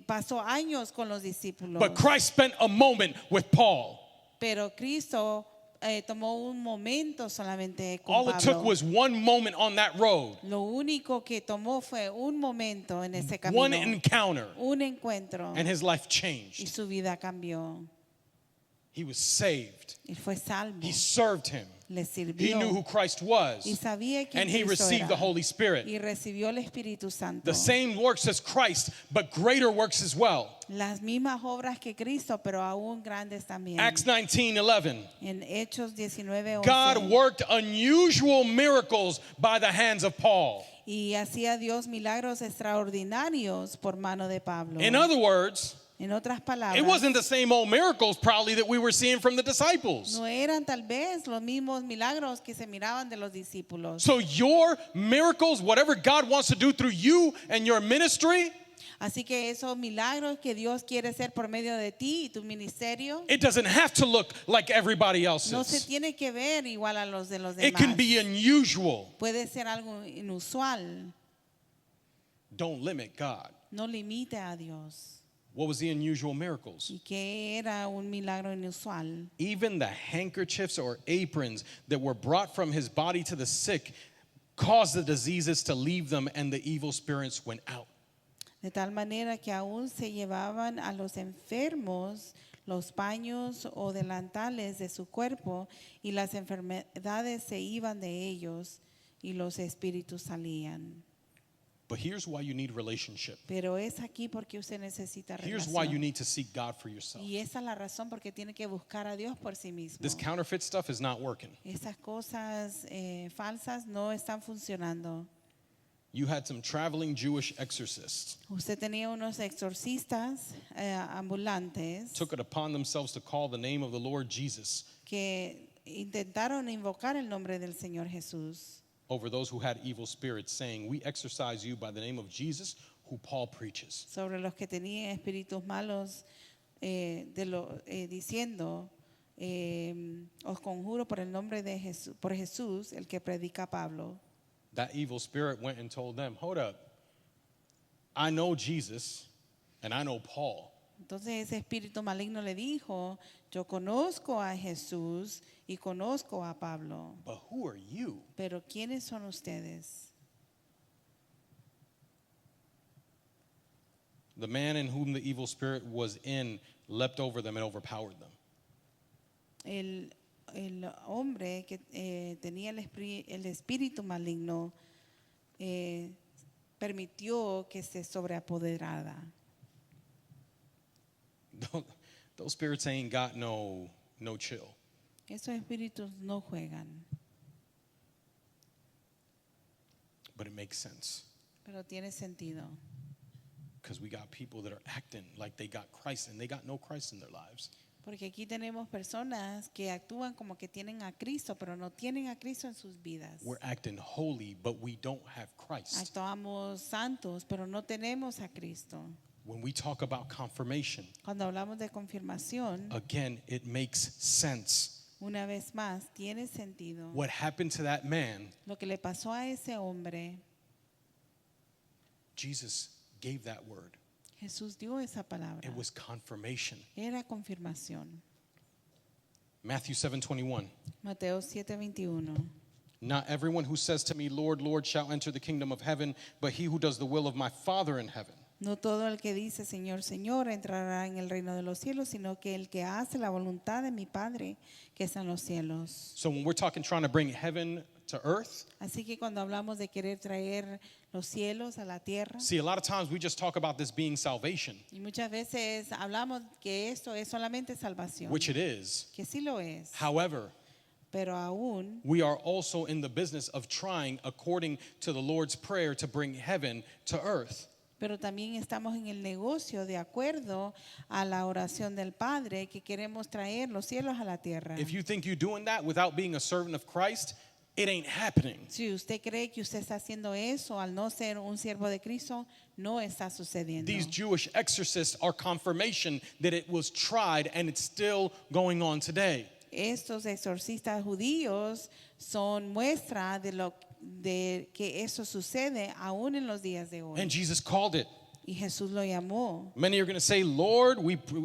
pasó años con los discípulos. but Christ spent a moment with Paul. Pero Cristo tomó un momento solamente con All it took Pablo. was one moment on that road, Lo único que tomó fue un momento en ese camino. one encounter, Un encuentro. and his life Y changed. su vida cambió. He was saved. Él fue salvo. He served him. Le He sirvió. knew who Christ was. Y sabía quién And he Cristo received era. the Holy Spirit. Y recibió el Espíritu Santo. The same works as Christ, but greater works as well. Las mismas obras que Cristo, pero aún grandes también. Acts 19:11. En Hechos 19:11. God worked unusual miracles by the hands of Paul. Y hacía Dios milagros extraordinarios por mano de Pablo. In other words, En otras palabras, it wasn't the same old miracles probably that we were seeing from the disciples. no eran tal vez los mismos milagros que se miraban de los discípulos. So your miracles, whatever God wants to do through you and your ministry, Así que esos milagros que Dios quiere hacer por medio de ti y tu ministerio it doesn't have to look like everybody no se else's. tiene que ver igual a los de los It demás. can be unusual. Puede ser algo inusual. Don't limit God. No limite a Dios. What was the unusual miracles? Y que era un milagro inusual. Even the handkerchiefs or aprons that were brought from his body to the sick caused the diseases to leave them, and the evil spirits went out. De tal manera que aún se llevaban a los enfermos los paños o delantales de su cuerpo y las enfermedades se iban de ellos y los espíritus salían. But here's why you need relationship. Pero es aquí porque usted necesita Here's why you relación. need to seek God for yourself. Y esa es la razón porque tiene que buscar a Dios por sí mismo. This counterfeit stuff is not working. Esas cosas falsas no están funcionando. You had some traveling Jewish exorcists Usted tenía unos exorcistas ambulantes took it upon themselves to call the name of the Lord Jesus que intentaron invocar el nombre del Señor Jesús over those who had evil spirits, saying, "We exorcise you by the name of Jesus, who Paul preaches." sobre los que tenían espíritus malos, diciendo, os conjuro por el nombre de Jesús, por Jesús, el que predica Pablo. That evil spirit went and told them, "Hold up. I know Jesus and I know Paul. Entonces ese espíritu maligno le dijo, yo conozco a Jesús y conozco a Pablo, But who are you?" pero ¿quiénes son ustedes? The man in whom the evil spirit was in leapt over them and overpowered them. El hombre que tenía el espíritu maligno permitió que se sobreapoderara. Those spirits ain't got no chill. Esos espíritus no juegan, But it makes sense pero tiene sentido. because we got people that are acting like they got Christ and they got no Christ in their lives. Porque aquí tenemos personas que actúan como que tienen a Cristo, pero no tienen a Cristo en sus vidas. We're acting holy, but we don't have Christ. Actuamos santos, pero no tenemos a Cristo. When we talk about confirmation, Cuando hablamos de confirmación, again, it makes sense. una vez más, tiene sentido. What happened to that man, Lo que le pasó a ese hombre, Jesus gave that word. Jesús dio esa palabra. It was confirmation. Era confirmación. Matthew 7:21. Mateo 7:21. Not everyone who says to me, Lord, Lord, shall enter the kingdom of heaven, but he who does the will of my Father in heaven. No todo el que dice Señor, Señor entrará en el reino de los cielos, sino que el que hace la voluntad de mi Padre que está en los cielos. So when we're talking trying to bring heaven to earth, Así que cuando hablamos de querer traer los cielos a la tierra, see, a lot of times we just talk about this being salvation, y muchas veces hablamos que esto es solamente salvación, which it is. que sí lo es, However, pero aún we are also in the business of trying, according to the Lord's Prayer, to bring heaven to earth. pero también estamos en el negocio de acuerdo a la oración del Padre que queremos traer los cielos a la tierra. If you think you're doing that without being a servant of Christ, it ain't happening. Si usted cree que usted está haciendo eso al no ser un siervo de Cristo, no está sucediendo. These Jewish exorcists are confirmation that it was tried and it's still going on today. Estos exorcistas judíos son muestra de que eso sucede aún en los días de hoy. And Jesus called it. Y Jesús lo llamó. Many are going to say, Lord,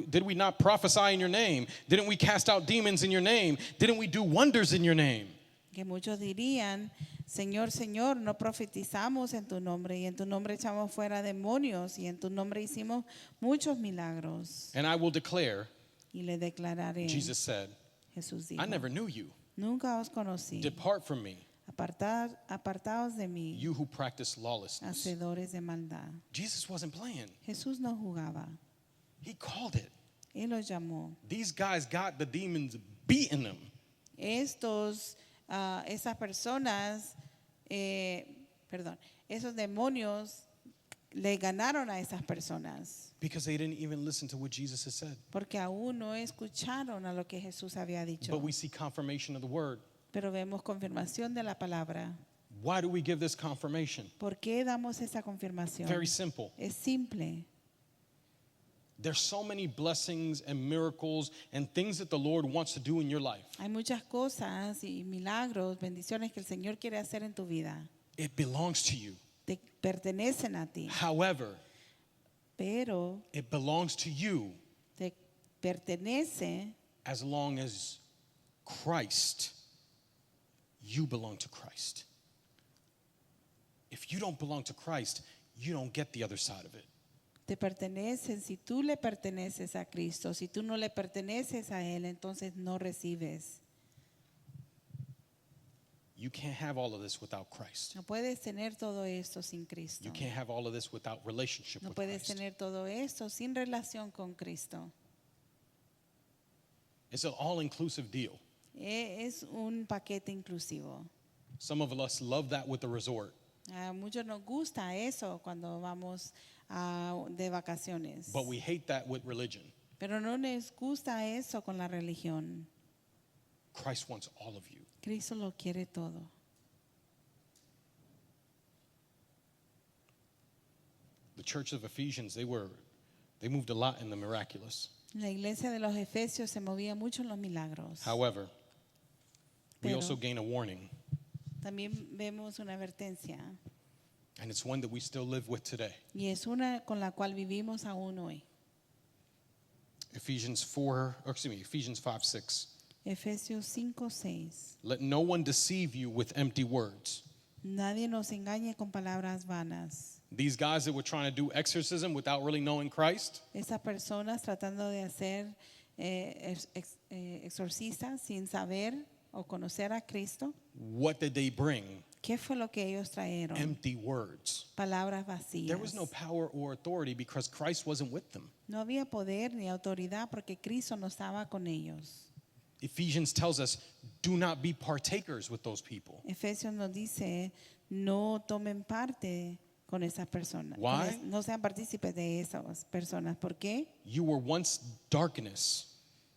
did we not prophesy in your name? Didn't we cast out demons in your name? Didn't we do wonders in your name? Que muchos dirían, Señor, Señor, no profetizamos en tu nombre y en tu nombre echamos fuera demonios y en tu nombre hicimos muchos milagros. And I will declare y le declararé. Jesus said, Jesús I dijo, never knew you. nunca os conocí. Depart from me, Apartaos de mí, you who practice lawlessness. hacedores de maldad. Jesus wasn't playing. Jesús no jugaba. He called it. Él los llamó. These guys got the demons beating them. Esas personas, esos demonios le ganaron a esas personas Because they didn't even listen to what Jesus has said. porque aún no escucharon a lo que Jesús había dicho. But we see confirmation of the word. Pero vemos confirmación de la palabra. Why do we give this confirmation? ¿Por qué damos esa confirmación? Very simple. Es simple. There's so many blessings and miracles and things that the Lord wants to do in your life. Hay muchas cosas y milagros, bendiciones que el Señor quiere hacer en tu vida. It belongs to you. Te pertenecen a ti, However, pero it belongs to you te pertenece as long as you belong to Christ. If you don't belong to Christ, you don't get the other side of it. te pertenecen. Si tú le perteneces a Cristo, si tú no le perteneces a Él, entonces no recibes. You can't have all of this without Christ. No puedes tener todo esto sin Cristo. You can't have all of this without relationship No with puedes Christ. tener todo esto sin relación con Cristo. It's an all-inclusive deal. Es un paquete inclusivo. Some of us love that with the resort, A muchos nos gusta eso cuando vamos de vacaciones. but we hate that with religion. Pero no les gusta eso con la religión. Christ wants all of you. Cristo lo quiere todo. The church of Ephesians, they moved a lot in the miraculous. La iglesia de los Efesios se movía mucho en los milagros. However, we Pero- also gain a warning, También vemos una advertencia and it's one that we still live with today. y es una con la cual vivimos aún hoy. Ephesians 5:6. Efesios 5:6. Let no one deceive you with empty words. Nadie nos engañe con palabras vanas. These guys that were trying to do exorcism without really knowing Christ, Esas personas tratando de hacer exorcistas sin saber o conocer a Cristo, what did they bring? ¿qué fue lo que ellos trajeron? Empty words. Palabras vacías. There was no power or authority because Christ wasn't with them. No había poder ni autoridad porque Cristo no estaba con ellos. Ephesians tells us, do not be partakers with those people. Efesios nos dice, no tomen parte con esas personas. Why? No sean partícipes de esas personas. ¿Por qué? You were once darkness.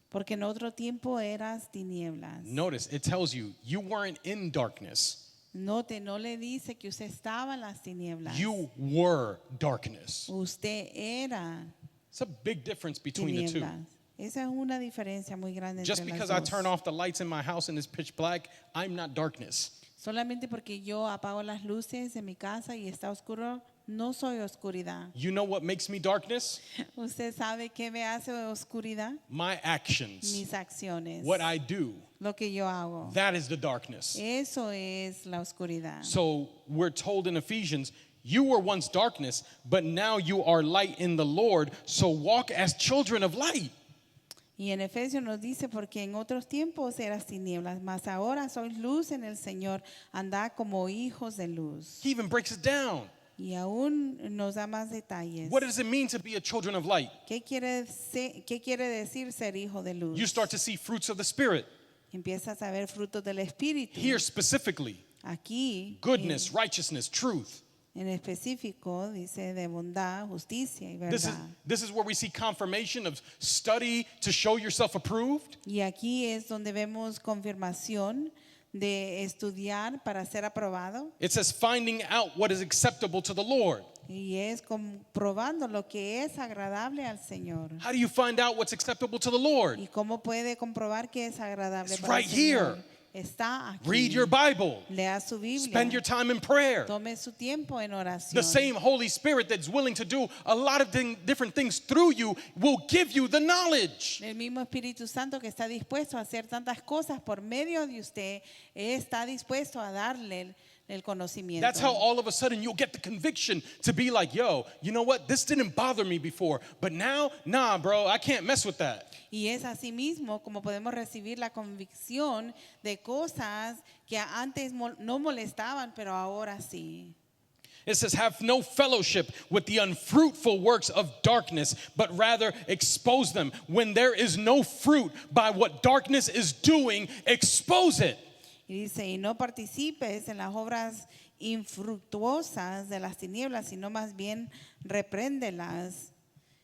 Porque en otro tiempo eras tinieblas. Notice, it tells you, you weren't in darkness. Note, no le dice que usted estaba en las tinieblas. You were darkness. Usted era It's a big difference between the two. tinieblas. Esa es una diferencia muy grande Just entre because las I dos. turn off the lights in my house and it's pitch black, I'm not darkness. Solamente porque yo apago las luces en mi casa y está oscuro, no soy oscuridad. You know what makes me darkness? ¿Usted sabe qué me hace oscuridad? My actions. Mis acciones. What I do. Lo que yo hago. That is the darkness. Eso es la oscuridad. So we're told in Ephesians, you were once darkness, but now you are light in the Lord, so walk as children of light. Y en Efesios nos dice, porque en otros tiempos eras tinieblas, mas ahora sois luz en el Señor, andad como hijos de luz. He even breaks it down. Y aún nos da más detalles. What does it mean to be a children of light? ¿Qué quiere decir ser hijo de luz? You start to see fruits of the Spirit. Empiezas a ver frutos del Espíritu. Here specifically, Aquí, goodness, righteousness, truth. en específico, dice de bondad, justicia y This verdad. is where we see confirmation of study to show yourself approved. Y aquí es donde vemos confirmación de estudiar para ser aprobado. It says finding out what is acceptable to the Lord. Y es comprobando lo que es agradable al Señor. How do you find out what's acceptable to the Lord? ¿Y cómo puede comprobar que es agradable It's para right el Señor? here. Está aquí. Read your Bible. Lea su Biblia. Spend your time in prayer. Tome su tiempo en oración. The same Holy Spirit that's willing to do a lot of different things through you will give you the knowledge. El mismo Espíritu Santo que está dispuesto a hacer tantas cosas por medio de usted, está dispuesto a darle el conocimiento. That's how all of a sudden you'll get the conviction to be like, yo, you know what? This didn't bother me before, but now, nah, bro, I can't mess with that. Y es así mismo como podemos recibir la convicción de cosas que antes no molestaban, pero ahora sí. It says, have no fellowship with the unfruitful works of darkness, but rather expose them. When there is no fruit by what darkness is doing, expose it. Y dice, y no participes en las obras infructuosas de las tinieblas, sino más bien repréndelas.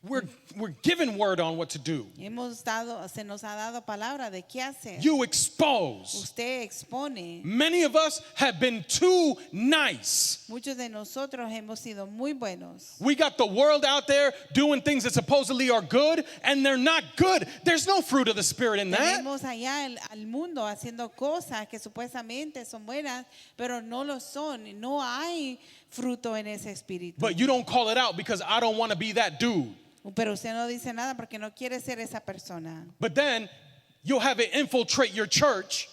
We're given word on what to do. Se nos ha dado palabra de qué hacer. You expose. Usted expone. Many of us have been too nice. Muchos de nosotros hemos sido muy buenos. We got the world out there doing things that supposedly are good, and they're not good. There's no fruit of the Spirit in that. Tenemos allá al mundo haciendo cosas que supuestamente son buenas, pero no lo son. No hay fruto en ese espíritu. But you don't call it out because I don't want to be that dude. Pero usted no dice nada porque no quiere ser esa persona. But then you'll have it infiltrate your church.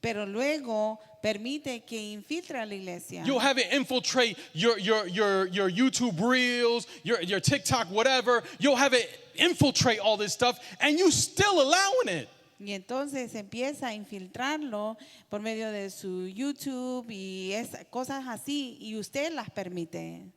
Pero luego permite que infiltre a la iglesia. You'll have it infiltrate your YouTube reels, your TikTok, whatever. You'll have it infiltrate all this stuff, and you still allowing it. Y entonces empieza a infiltrarlo por medio de su YouTube y cosas así, y usted las permite.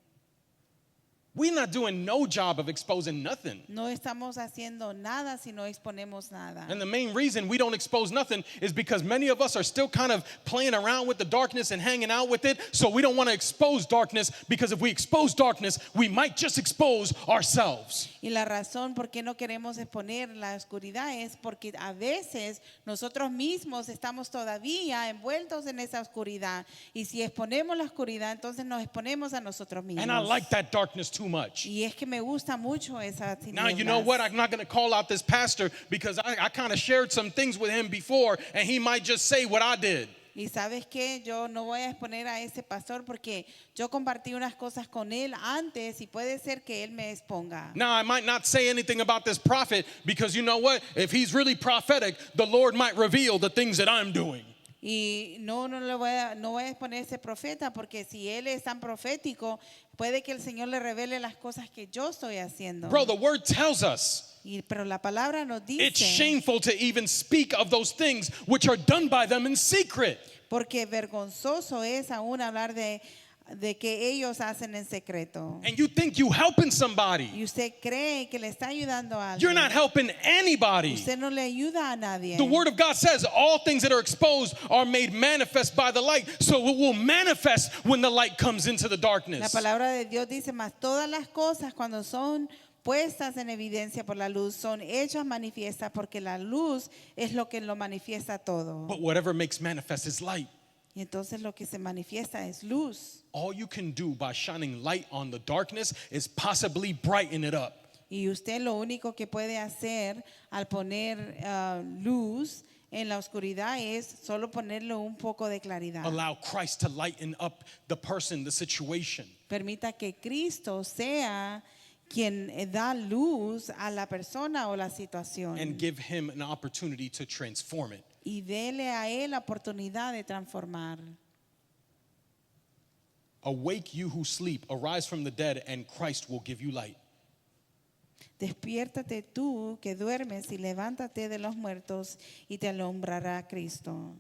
We're not doing no job of exposing nothing. No estamos haciendo nada si no exponemos nada. And the main reason we don't expose nothing is because many of us are still kind of playing around with the darkness and hanging out with it. So we don't want to expose darkness, because if we expose darkness, we might just expose ourselves. Y la razón por qué no queremos exponer la oscuridad es porque a veces nosotros mismos estamos todavía envueltos en esa oscuridad. Y si exponemos la oscuridad, entonces nos exponemos a nosotros mismos. And I like that darkness too much. Y es que me gusta mucho esa tinieblas. Now, you know what? I'm not going to call out this pastor because I kind of shared some things with him before, and he might just say what I did. Y sabes qué, yo no voy a exponer a ese pastor porque yo compartí unas cosas con él antes y puede ser que él me exponga. Now, I might not say anything about this prophet because you know what? If he's really prophetic, the Lord might reveal the things that I'm doing. Y no voy a exponer a ese profeta porque si él es tan profético, puede que el Señor le revele las cosas que yo estoy haciendo. Bro, the word tells us Pero la palabra nos it's dice, shameful to even speak of those things which are done by them in secret. porque vergonzoso es aún hablar de que ellos hacen en secreto. And you think you helping somebody. Y usted cree que le está ayudando a You're alguien. not helping anybody. Usted no le ayuda a nadie. The word of God says all things that are exposed are made manifest by the light. So it will manifest when the light comes into the La darkness. palabra de Dios dice, más todas las cosas cuando son puestas en evidencia por la luz son hechas manifiestas porque la luz es lo que lo manifiesta todo. But whatever makes manifest is light. Y entonces lo que se manifiesta es luz. All you can do by shining light on the darkness is possibly brighten it up. Y usted lo único que puede hacer al poner luz en la oscuridad es solo ponerle un poco de claridad. Allow Christ to lighten up the person, the situation. Permita que Cristo sea quien da luz a la persona o la situación. And give him an opportunity to transform it. Y dele a él la oportunidad de transformar. Awake you who sleep, arise from the dead, and Christ will give you light. Despiértate tú que duermes y levántate de los muertos y te alumbrará Cristo.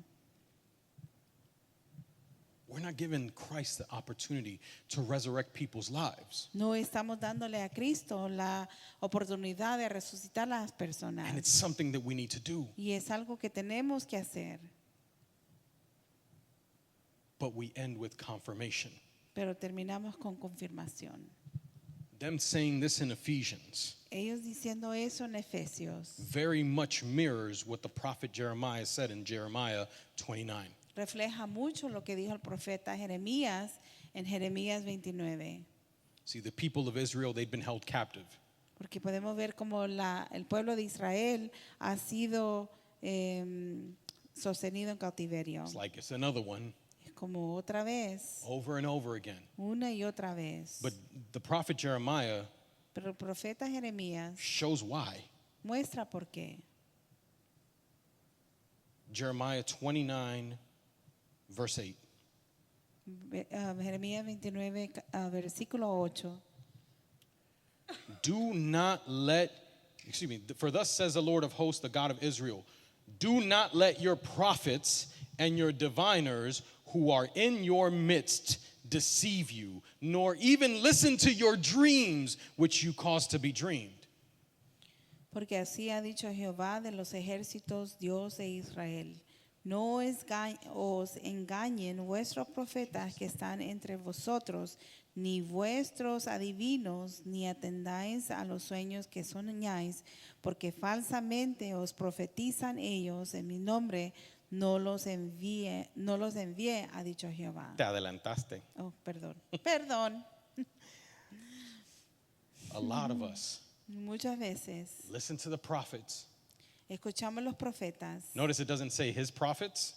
We're not giving Christ the opportunity to resurrect people's lives. No estamos dándole a Cristo la oportunidad de resucitar a las personas. And it's something that we need to do. Y es algo que tenemos que hacer. But we end with confirmation. Pero terminamos con confirmación. Them saying this in Ephesians Ellos diciendo eso en Efesios very much mirrors what the prophet Jeremiah said in Jeremiah 29. refleja mucho lo que dijo el profeta Jeremías en Jeremías 29. See, the people of Israel, they'd been held captive. Porque podemos ver como el pueblo de Israel ha sido sostenido en cautiverio. It's like it's another one Es como otra vez, over and over again. una y otra vez. But the prophet Jeremiah Pero el profeta Jeremías shows why. muestra por qué. Jeremiah 29, verse 8. Jeremías 29, versículo 8. Do not let, excuse me, for thus says the Lord of hosts, the God of Israel, do not let your prophets and your diviners who are in your midst deceive you, nor even listen to your dreams which you cause to be dreamed. Porque así ha dicho Jehová de los ejércitos, Dios de Israel. No os engañen vuestros profetas que están entre vosotros, ni vuestros adivinos, ni atendáis a los sueños que soñáis, porque falsamente os profetizan ellos en mi nombre, no los envié, ha dicho Jehová. Te adelantaste. Oh, perdón. Perdón. A lot of us Muchas veces listen to the prophets. escuchamos los profetas. Notice it doesn't say his prophets,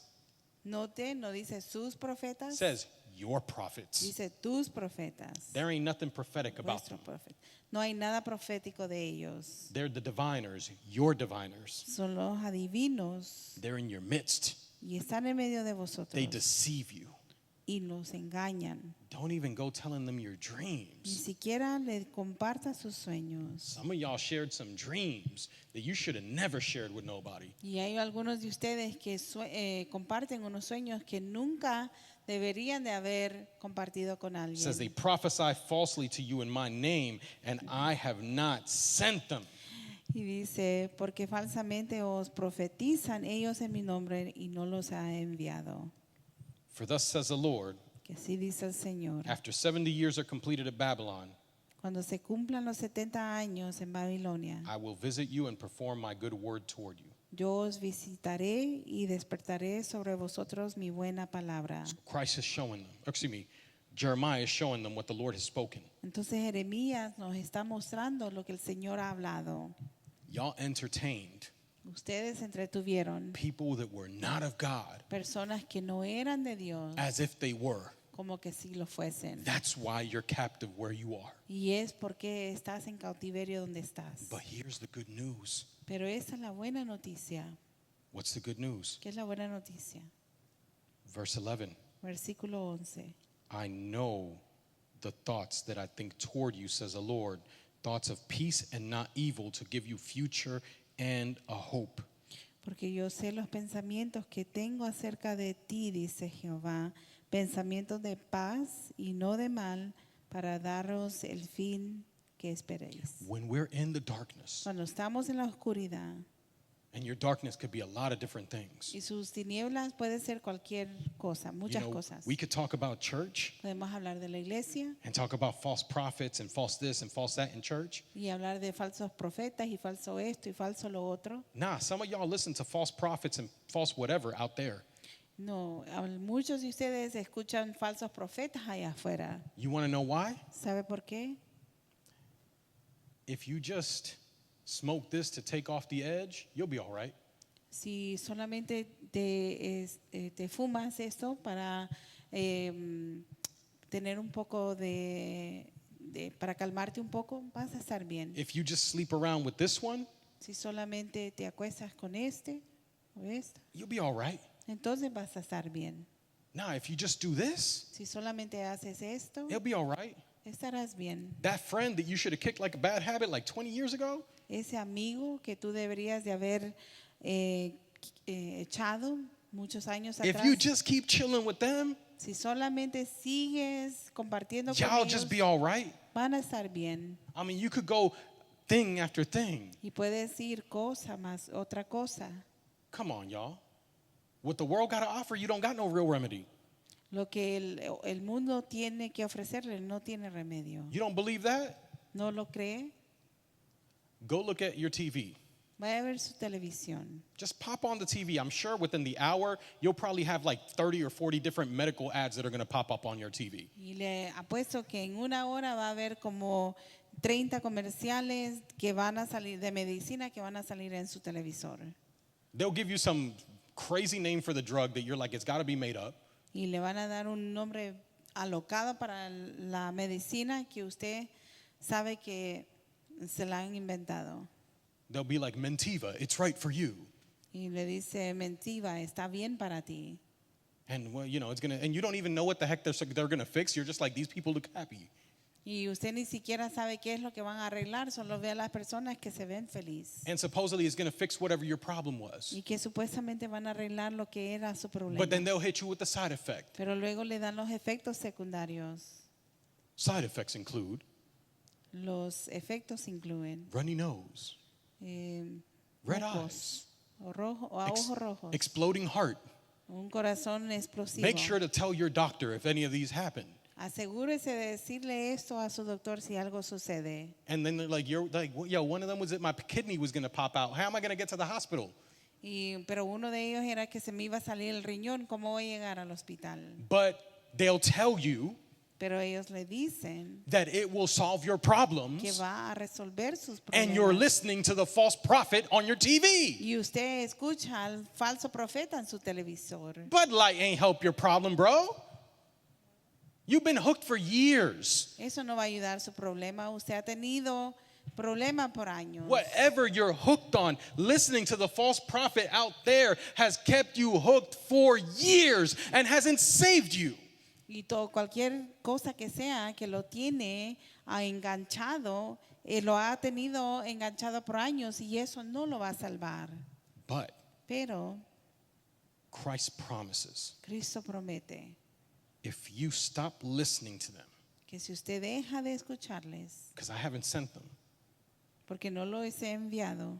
Note, no dice sus it profetas, says your prophets. dice tus profetas. There ain't nothing prophetic about Vuestro them. profeta. No hay nada profético de ellos. They're the diviners, your diviners. Son los adivinos They're in your midst. y están en medio de They vosotros deceive you. y nos engañan. Don't even go telling them your Ni dreams. siquiera le comparta sus sueños. Some of y'all shared some dreams that you should have never shared with nobody. Y hay algunos de ustedes que comparten unos sueños que nunca deberían de haber compartido con It says they alguien. prophesy falsely to you in my name, and I have not sent them. Y dice, porque falsamente os profetizan ellos en mi nombre y no los ha enviado. For thus says the Lord, Que así dice el Señor. after 70 years are completed at Babylon, Cuando se cumplan los 70 años en Babilonia, I will visit you and perform my good word toward you. yo os visitaré y despertaré sobre vosotros mi buena palabra. Christ is showing them, excuse me, Jeremiah is showing them what the Lord has spoken. Entonces Jeremías nos está mostrando lo que el Señor ha hablado. Y'all entertained Ustedes entretuvieron people that were not of God personas que no eran de Dios as if they were. como que sí lo fuesen. That's why you're captive where you are. Y es porque estás en cautiverio donde estás. But here's the good news. Pero esa es la buena noticia. What's the good news? ¿Qué es la buena noticia? Verse 11. Versículo 11. I know the thoughts that I think toward you, says the Lord, thoughts of peace and not evil, to give you future and a hope. Porque yo sé los pensamientos que tengo acerca de ti, dice Jehová, pensamientos de paz y no de mal, para daros el fin que esperéis. When we're in the darkness, Cuando estamos en la oscuridad, and your darkness could be a lot of different things. y sus tinieblas puede ser cualquier cosa, muchas cosas. We could talk about church Podemos hablar de la iglesia and talk about false prophets and false this and false that in church. y hablar de falsos profetas y falso esto y falso lo otro. Nah, some of y'all listen to false prophets and false whatever out there. No, muchos de ustedes escuchan falsos profetas allá afuera. You want to know why? ¿Sabe por qué? If you just smoke this to take off the edge, you'll be all right. Si solamente te fumas esto para tener un poco para calmarte un poco, vas a estar bien. If you just sleep around with this one, Si solamente te acuestas con este o esta, you'll be all right. entonces vas a estar bien. Nah, if you just do this, Si solamente haces esto, it'll be all right. estarás bien. That friend that you should have kicked like a bad habit like 20 years ago, Ese amigo que tú deberías de haber echado muchos años if atrás, you just keep chilling with them, si solamente sigues compartiendo con y'all ellos, just be all right. van a estar bien. I mean, you could go thing after thing. Y puedes ir cosa más otra cosa. Come on, y'all. What the world got to offer, you don't got no real remedy. Lo que el mundo tiene que ofrecerle no tiene remedio. You don't believe that? ¿No lo cree? Go look at your TV. Vaya a ver su televisión. Just pop on the TV. I'm sure within the hour, you'll probably have like 30 or 40 different medical ads that are going to pop up on your TV. Y le apuesto que en una hora va a haber como 30 comerciales que van a salir de medicina que van a salir en su televisor. They'll give you some crazy name for the drug that you're like, it's got to be made up. Y le van a dar un nombre alocado para la medicina que usted sabe que se la han inventado. They'll be like, Mentiva, it's right for you. Y le dice, mentiva, está bien para ti. And well, you know, it's gonna, and you don't even know what the heck they're gonna fix. You're just like, these people look happy. Y usted ni siquiera sabe qué es lo que van a arreglar, solo ve a las personas que se ven felices. And supposedly it's gonna fix whatever your problem was. Y que supuestamente van a arreglar lo que era su problema. But then they'll hit you with the side effect. Pero luego le dan los efectos secundarios. Side effects include Los efectos incluyen runny nose, red ojos, eyes, o ojos rojos, exploding heart. un corazón explosivo. Make sure to tell your doctor if any of these happen. Asegúrese de decirle esto a su doctor si algo sucede. And then they're like, you're like, yo, one of them was that my kidney was gonna pop out. How am I gonna get to the hospital? Pero uno de ellos era que se me iba a salir el riñón, ¿cómo voy a llegar al hospital? But they'll tell you Pero ellos le dicen that it will solve your que problems, va a resolver sus and you're problemas. listening to the false prophet on your TV. Y usted escucha al falso profeta en su televisor. Bud Light ain't help your problem, bro. You've been hooked for years. Eso no va a ayudar su problema. Usted ha tenido problemas por años. Whatever you're hooked on, listening to the false prophet out there has kept you hooked for years and hasn't saved you. Y todo, cualquier cosa que sea que lo tiene enganchado, lo ha tenido enganchado por años y eso no lo va a salvar. But Pero Christ promises Cristo promete if you stop listening to them, que si usted deja de escucharles, because I haven't sent them, porque no los he enviado,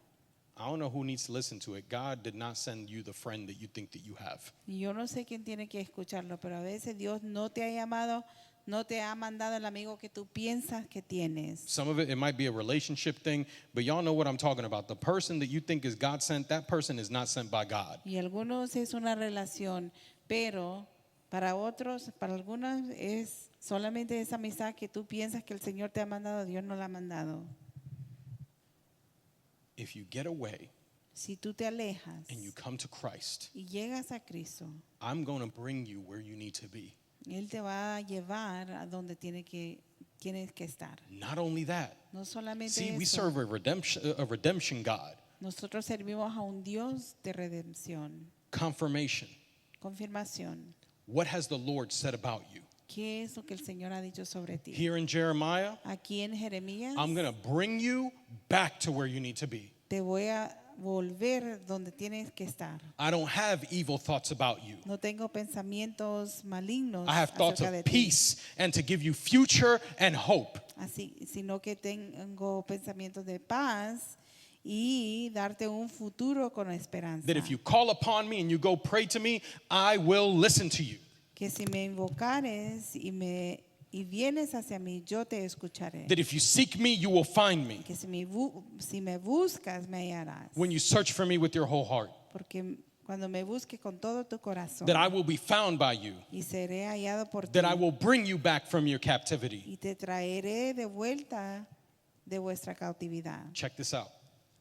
I don't know who needs to listen to it. God did not send you the friend that you think that you have. y yo no sé quién tiene que escucharlo, pero a veces Dios no te ha llamado, no te ha mandado el amigo que tú piensas que tienes. Some of it might be a relationship thing, but y'all know what I'm talking about. The person that you think is God sent, that person is not sent by God. Y algunos es una relación, pero para otros, para algunos es solamente esa amistad que tú piensas que el Señor te ha mandado, Dios no la ha mandado. If you get away Si tú te alejas and you come to Christ, y llegas a Cristo, I'm going to bring you where you need to be. Él te va a llevar a donde tienes que estar. Not only that, No solamente see, we eso. serve a redemption God. Nosotros servimos a un Dios de redención, Confirmation. confirmación. What has the Lord said about you? ¿Qué es lo que el Señor ha dicho sobre ti? Here in Jeremiah, Aquí en Jeremías I'm going to bring you back to where you need to be. te voy a volver donde tienes que estar. I don't have evil thoughts about you. No tengo pensamientos malignos I have thoughts acerca de of ti, peace and to give you future and hope. así, sino que tengo pensamientos de paz y darte un futuro con esperanza. That if you call upon me and you go pray to me, I will listen to you. Que si me invocares y vienes hacia mí, yo te escucharé. That if you seek me, you will find me. Que si me buscas, me hallarás. When you search for me with your whole heart. Porque cuando me busques con todo tu corazón That I will be found by you. y seré hallado por ti That I will bring you back from your captivity. y te traeré de vuelta de vuestra cautividad. Check this out.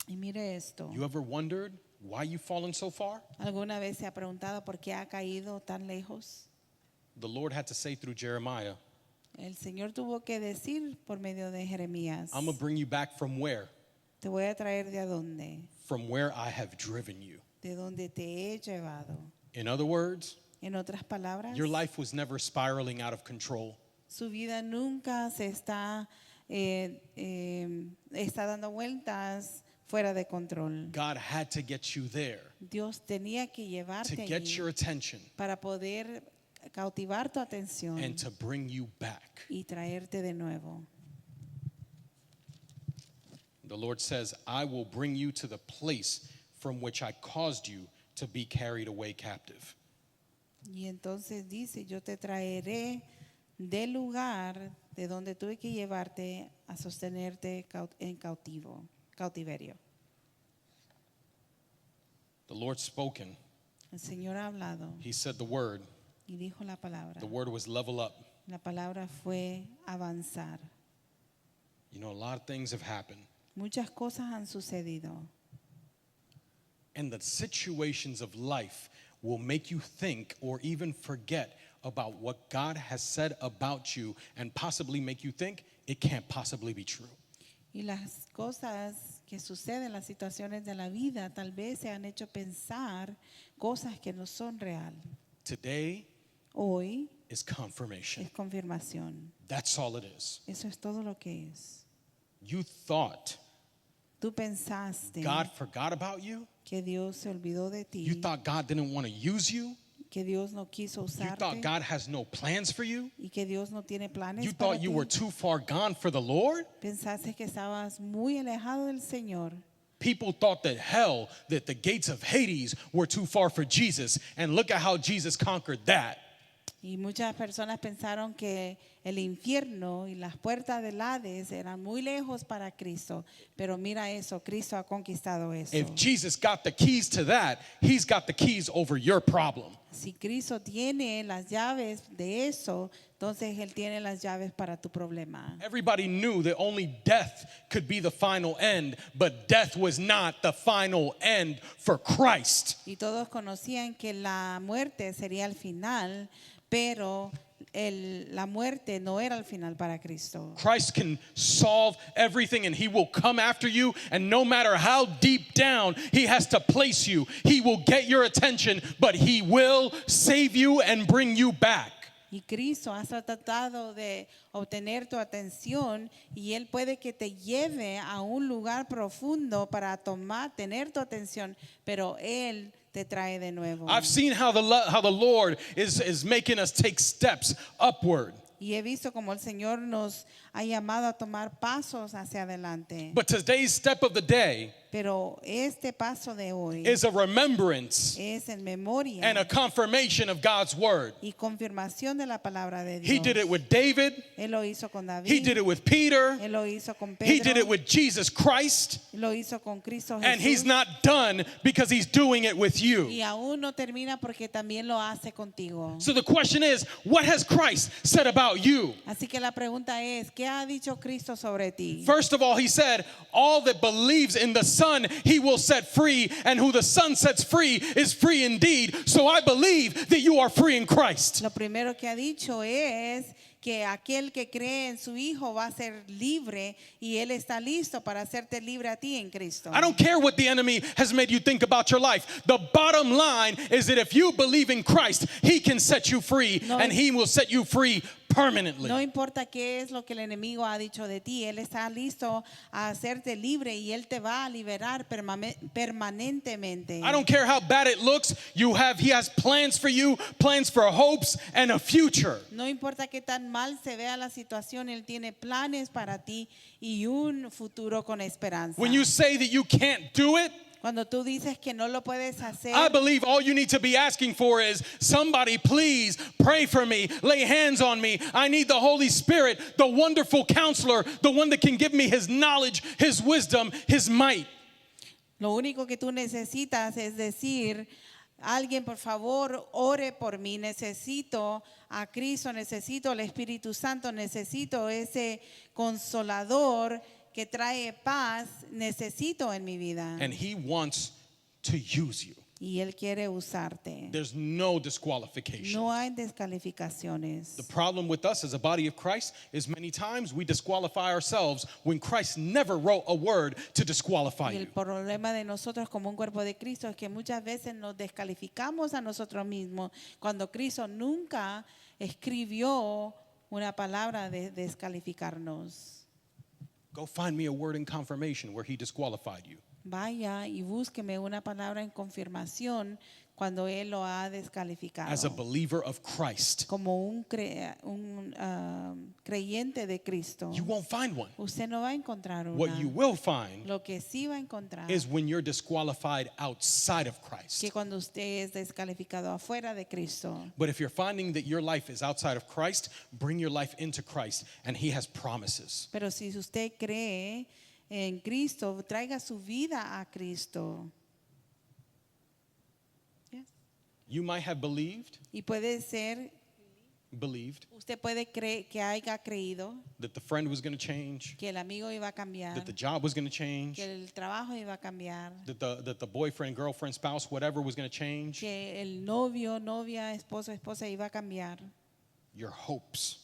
Y mire esto. You ever wondered why you've fallen so far? ¿Alguna vez se ha preguntado por qué ha caído tan lejos? The Lord had to say through Jeremiah, El Señor tuvo que decir por medio de Jeremías, I'm going to bring you back from where? te voy a traer de adonde, From where I have driven you. de donde te he llevado. In other words, En otras palabras, your life was never spiraling out of control. su vida nunca se está dando vueltas fuera de control. God had to get you there Dios tenía que to llevarte get allí your attention para poder cautivar tu atención and to bring you back. y traerte de nuevo. The Lord says, I will bring you to the place from which I caused you to be carried away captive. Y entonces dice, yo te traeré del lugar de donde tuve que llevarte a sostenerte en cautiverio. The Lord spoken. El Señor ha hablado He said the word. y dijo la palabra. The word was level up. La palabra fue avanzar. You know, a lot of things have happened. Muchas cosas han sucedido. And the situations of life will make you think or even forget about what God has said about you and possibly make you think it can't possibly be true. Y las cosas que suceden, las situaciones de la vida, tal vez se han hecho pensar cosas que no son real. Today Hoy is confirmation. es confirmación. That's all it is. Eso es todo lo que es. You thought Tú pensaste God forgot about you. que Dios se olvidó de ti, You thought God didn't want to use you. que Dios no quiso You thought usarte God has no plans for you. y que Dios no tiene planes You para thought you ti. were too far gone for the Lord. Pensaste que estabas muy alejado del Señor. People thought that hell, that the gates of Hades were too far for Jesus. And look at how Jesus conquered that. Y muchas personas pensaron que el infierno y las puertas del Hades eran muy lejos para Cristo. Pero mira eso, Cristo ha conquistado eso. If Jesus got the keys to that, he's got the keys over your problem. Si Cristo tiene las llaves de eso, entonces Él tiene las llaves para tu problema. Everybody knew that only death could be the final end, but death was not the final end for Christ. Y todos conocían que la muerte sería el final, pero la muerte no era el final para Cristo. Christ can solve everything and he will come after you, and no matter how deep down he has to place you, he will get your attention, but he will save you and bring you back. Y Cristo ha tratado de obtener tu atención y Él puede que te lleve a un lugar profundo para tener tu atención, pero Él te trae de nuevo. I've seen how the Lord is making us take steps upward. Y he visto como el Señor nos ha llamado a tomar pasos hacia adelante. But today's step of the day Pero este paso de hoy is a remembrance es en memoria and a confirmation of God's word. y confirmación de la palabra de Dios. He did it with David. Él lo hizo con David. He did it with Peter. Él lo hizo con Pedro. He did it with Jesus Christ. Lo hizo con Cristo Jesús. And he's not done because he's doing it with you. Y aún no termina porque también lo hace contigo. So the question is, what has Christ said about you? Así que la pregunta es, ¿qué ha dicho Cristo sobre ti? First of all, he said, all that believes in the Son, he will set free, and who the Son sets free is free indeed. So I believe that you are free in Christ. Lo primero que ha dicho es que aquel que cree en su Hijo va a ser libre y Él está listo para hacerte libre a ti en Cristo. I don't care what the enemy has made you think about your life. The bottom line is that if you believe in Christ, he can set you free, No. and he will set you free permanently. No importa qué es lo que el enemigo ha dicho de ti, Él está listo a hacerte libre y Él te va a liberar permanentemente. I don't care how bad it looks. He has plans for you, plans for hopes and a future. No importa qué tan mal se vea la situación, Él tiene planes para ti y un futuro con esperanza. When you say that you can't do it, Cuando tú dices que no lo puedes hacer, I believe all you need to be asking for is somebody please pray for me, lay hands on me. I need the Holy Spirit, the wonderful counselor, the one that can give me his knowledge, his wisdom, his might. lo único que tú necesitas es decir, alguien por favor ore por mí, necesito a Cristo, necesito el Espíritu Santo, necesito ese consolador que trae paz, necesito en mi vida. And he wants to use you. Y Él quiere usarte. There's no disqualification. No hay descalificaciones. The problem with us as a body of Christ is many times we disqualify ourselves when Christ never wrote a word to disqualify Y el you. problema de nosotros como un cuerpo de Cristo es que muchas veces nos descalificamos a nosotros mismos cuando Cristo nunca escribió una palabra de descalificarnos. Go find me a word in confirmation where he disqualified you. Vaya y búsqueme una palabra en confirmación cuando Él lo ha descalificado. As a believer of Christ, Como un creyente de Cristo, you won't find one. usted no va a encontrar What una. you will find Lo que sí va a encontrar is when you're disqualified outside of Christ. que cuando usted es descalificado afuera de Cristo. But if you're finding that your life is outside of Christ, bring your life into Christ, and he has promises. Pero si usted cree en Cristo, traiga su vida a Cristo. Yes. You might have believed Y puede ser, usted puede creer que haya creído that the friend was going to change, que el amigo iba a cambiar, that the job was going to change, que el trabajo iba a cambiar, that the boyfriend, girlfriend, spouse, whatever was going to change. que el novio, novia, esposo, esposa iba a cambiar, Your hopes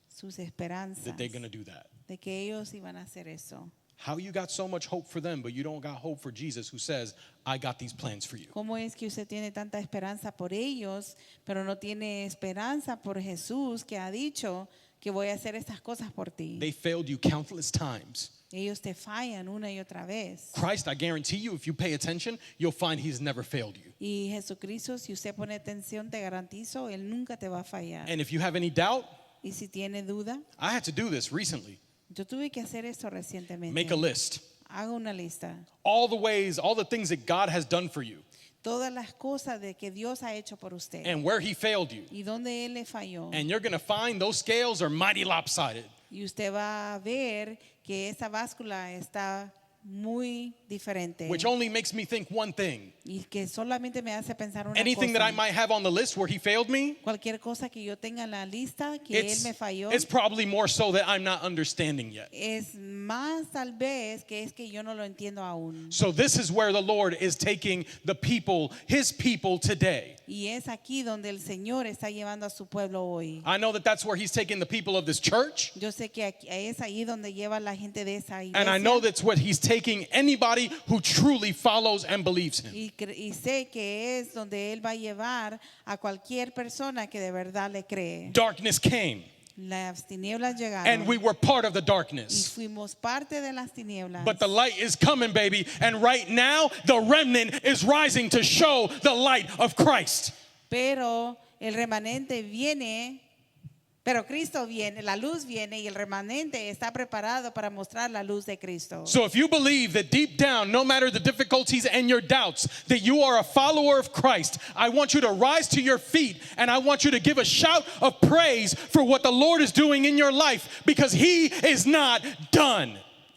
sus esperanzas that they're going to do that. de que ellos iban a hacer eso. How you got so much hope for them, but you don't got hope for Jesus, who says, I got these plans for you? ¿Cómo es que usted tiene tanta esperanza por ellos, pero no tiene esperanza por Jesús, que ha dicho que voy a hacer estas cosas por ti? They failed you countless times. Ellos te fallan una y otra vez. Christ, I guarantee you, if you pay attention, you'll find he's never failed you. Y Jesucristo, si usted pone atención, te garantizo, Él nunca te va a fallar. And if you have any doubt, Y si tiene duda, I had to do this recently. yo tuve que hacer esto recientemente. Make a list. Haga una lista. All the ways, all the things that God has done for you Todas las cosas de que Dios ha hecho por usted. and where he failed you. Y donde Él le falló. And you're going to find those scales are mighty lopsided. Y usted va a ver que esa báscula está muy diferente. Which only makes me think one thing. Y que solamente me hace pensar una Anything that I cosa. might have on the list where he failed me, Cualquier cosa que yo tenga en la lista que Él me falló. it's probably more so that I'm not understanding yet. Es más tal vez que es que yo no lo entiendo aún. So this is where the Lord is taking the people, his people today. Y es aquí donde el Señor está llevando a su pueblo hoy. I know that that's where he's taking the people of this church. Yo sé que es ahí donde lleva la gente de esa iglesia. And I know that's what he's taking anybody who truly follows and believes him. Y sé que es donde Él va a llevar a cualquier persona que de verdad le cree. Darkness came, Las tinieblas llegaron. and we were part of the Y darkness. fuimos parte de las tinieblas. But the light is coming, baby. And right now, the remnant is rising to show the light of Christ. Pero el remanente viene, pero Cristo viene, la luz viene y el remanente está preparado para mostrar la luz de Cristo. So if you believe that deep down, no matter the difficulties and your doubts, that you are a follower of Christ, I want you to rise to your feet and I want you to give a shout of praise for what the Lord is doing in your life, because he is not done.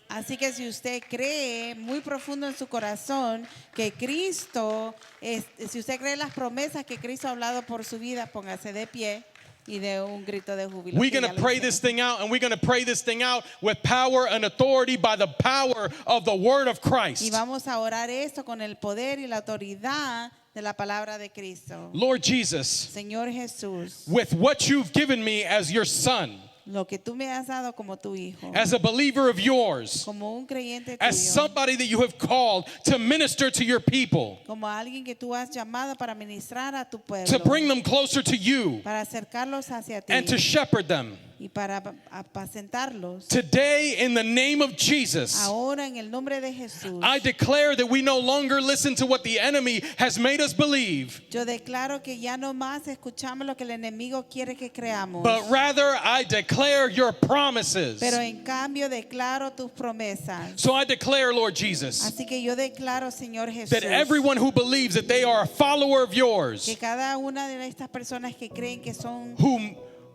Así que si usted cree muy profundo en su corazón que Cristo, si usted cree las promesas que Cristo ha hablado por su vida, póngase de pie y de un grito de júbilo. We're que going ya to lo pray hice. this thing out, and we're going to pray this thing out with power and authority by the power of the word of Y Christ. vamos a orar esto con el poder y la autoridad de la palabra de Cristo. Lord Jesus, Señor Jesús, with what you've given me as your son, lo que tú me has dado como tu hijo, as a believer of yours, como un creyente as tuyo, somebody that you have called to minister to your people, como alguien que tú has llamado para ministrar a tu pueblo, to bring them closer to you, para acercarlos hacia ti and to shepherd them. y para apacentarlos. Today, in the name of Jesus, Ahora en el nombre de Jesús, I declare that we no longer listen to what the enemy has made us believe, yo declaro que ya no más escuchamos lo que el enemigo quiere que creamos, but rather I declare your promises. pero en cambio declaro tus promesas. So I declare, Lord Jesus, Así que yo declaro, Señor Jesús, that everyone who believes that they are a follower of yours, que cada una de estas personas que creen que son who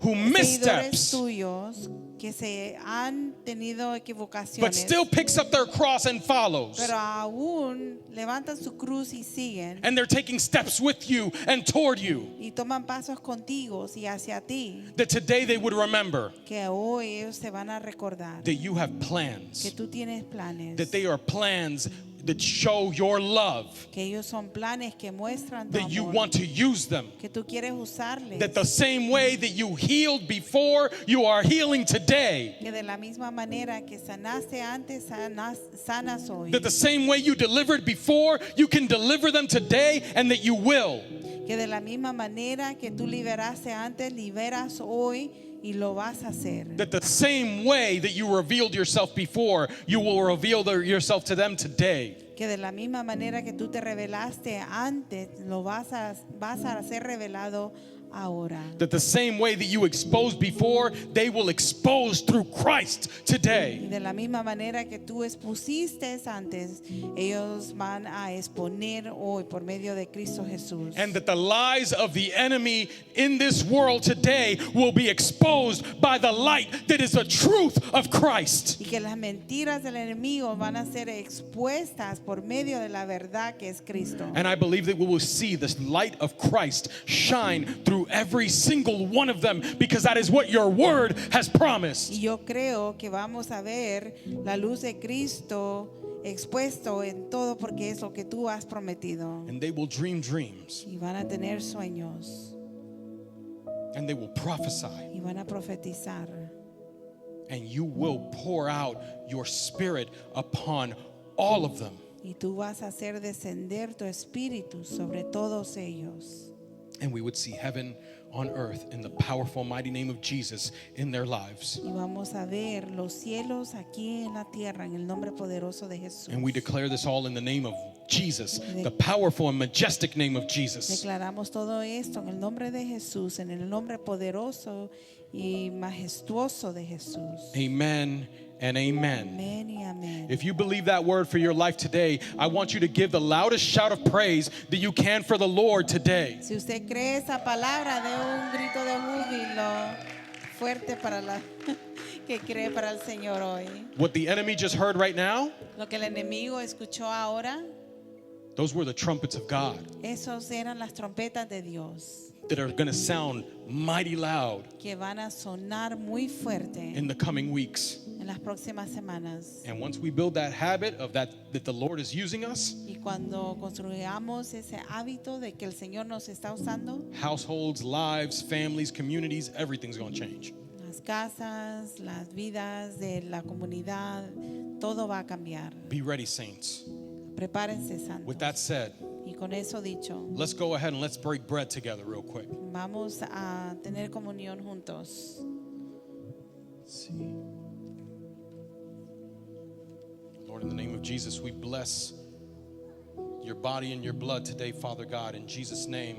seguidores missteps, tuyos, que se han tenido but equivocaciones, still picks up their cross and follows, pero aún levantan su cruz y siguen and they're taking steps with you and toward you, y toman pasos contigo y hacia ti, that today they would remember que hoy ellos se van a recordar that you have que plans, tú tienes planes, that they are plans that show your love, que ellos son planes que muestran tu that you amor, want to use them, que tú quieres usarles, that the same way that you healed before, you are healing today, que de la misma manera que sanaste antes, sanas hoy, that the same way you delivered before, you can deliver them today, and that you will. que de la misma manera que tú liberaste antes, liberas hoy y lo vas a hacer. That the same way that you revealed yourself before, you will reveal yourself to them today. Que de la misma manera que tú te revelaste antes, lo vas a ser revelado ahora. That the same way that you exposed before, they will expose through Christ Y today. de la misma manera que tú expusiste antes, ellos van a exponer hoy por medio de Cristo Jesús. And that the lies of the enemy in this world today will be exposed by the light that is the truth of Christ. Y que las mentiras del enemigo van a ser expuestas por medio de la verdad que es Cristo. And I believe that we will see this light of Christ shine through every single one of them, because that is what your word has promised. Y yo creo que vamos a ver la luz de Cristo expuesto en todo porque es lo que tú has prometido. And they will dream dreams, Y van a tener sueños and they will prophesy, y van a profetizar and you will pour out your spirit upon all of them. Y tú vas a hacer descender tu espíritu sobre todos ellos. And we would see heaven on earth in the powerful, mighty name of Jesus in their lives. Y vamos a ver los cielos aquí en la tierra en el nombre poderoso de Jesús. And we declare this all in the name of Jesus, the powerful and majestic name of Jesus. Declaramos todo esto en el nombre de Jesús, en el nombre poderoso y majestuoso de Jesús. Amen and amen. Amén y amén. If you believe that word for your life today, I want you to give the loudest shout of praise that you can for the Lord today. Si usted cree esa palabra, de un grito de júbilo fuerte para la que cree para el Señor hoy. What the enemy just heard right now, Lo que el enemigo escuchó ahora, those were the trumpets of God esos eran las trompetas de Dios that are going to sound mighty loud que van a sonar muy fuerte in the coming weeks. en las próximas semanas. And once we build that habit of that the Lord is using us, Y cuando construyamos ese hábito de que el Señor nos está usando, households, lives, families, communities, everything's going to change. las casas, las vidas de la comunidad, todo va a cambiar. Be ready, saints. Prepárense, santos. With that said, Y con eso dicho, let's go ahead and let's break bread together real quick. vamos a tener comunión juntos. Let's see. Lord, in the name of Jesus, we bless your body and your blood today, Father God. In Jesus' name,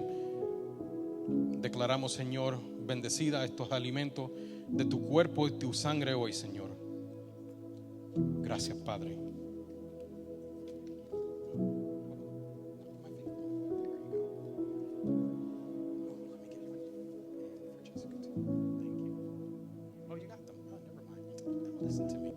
declaramos, Señor, bendecida estos alimentos de tu cuerpo y tu sangre hoy, Señor. Gracias, Padre. Oh, you got them. Oh, never mind. Listen to me.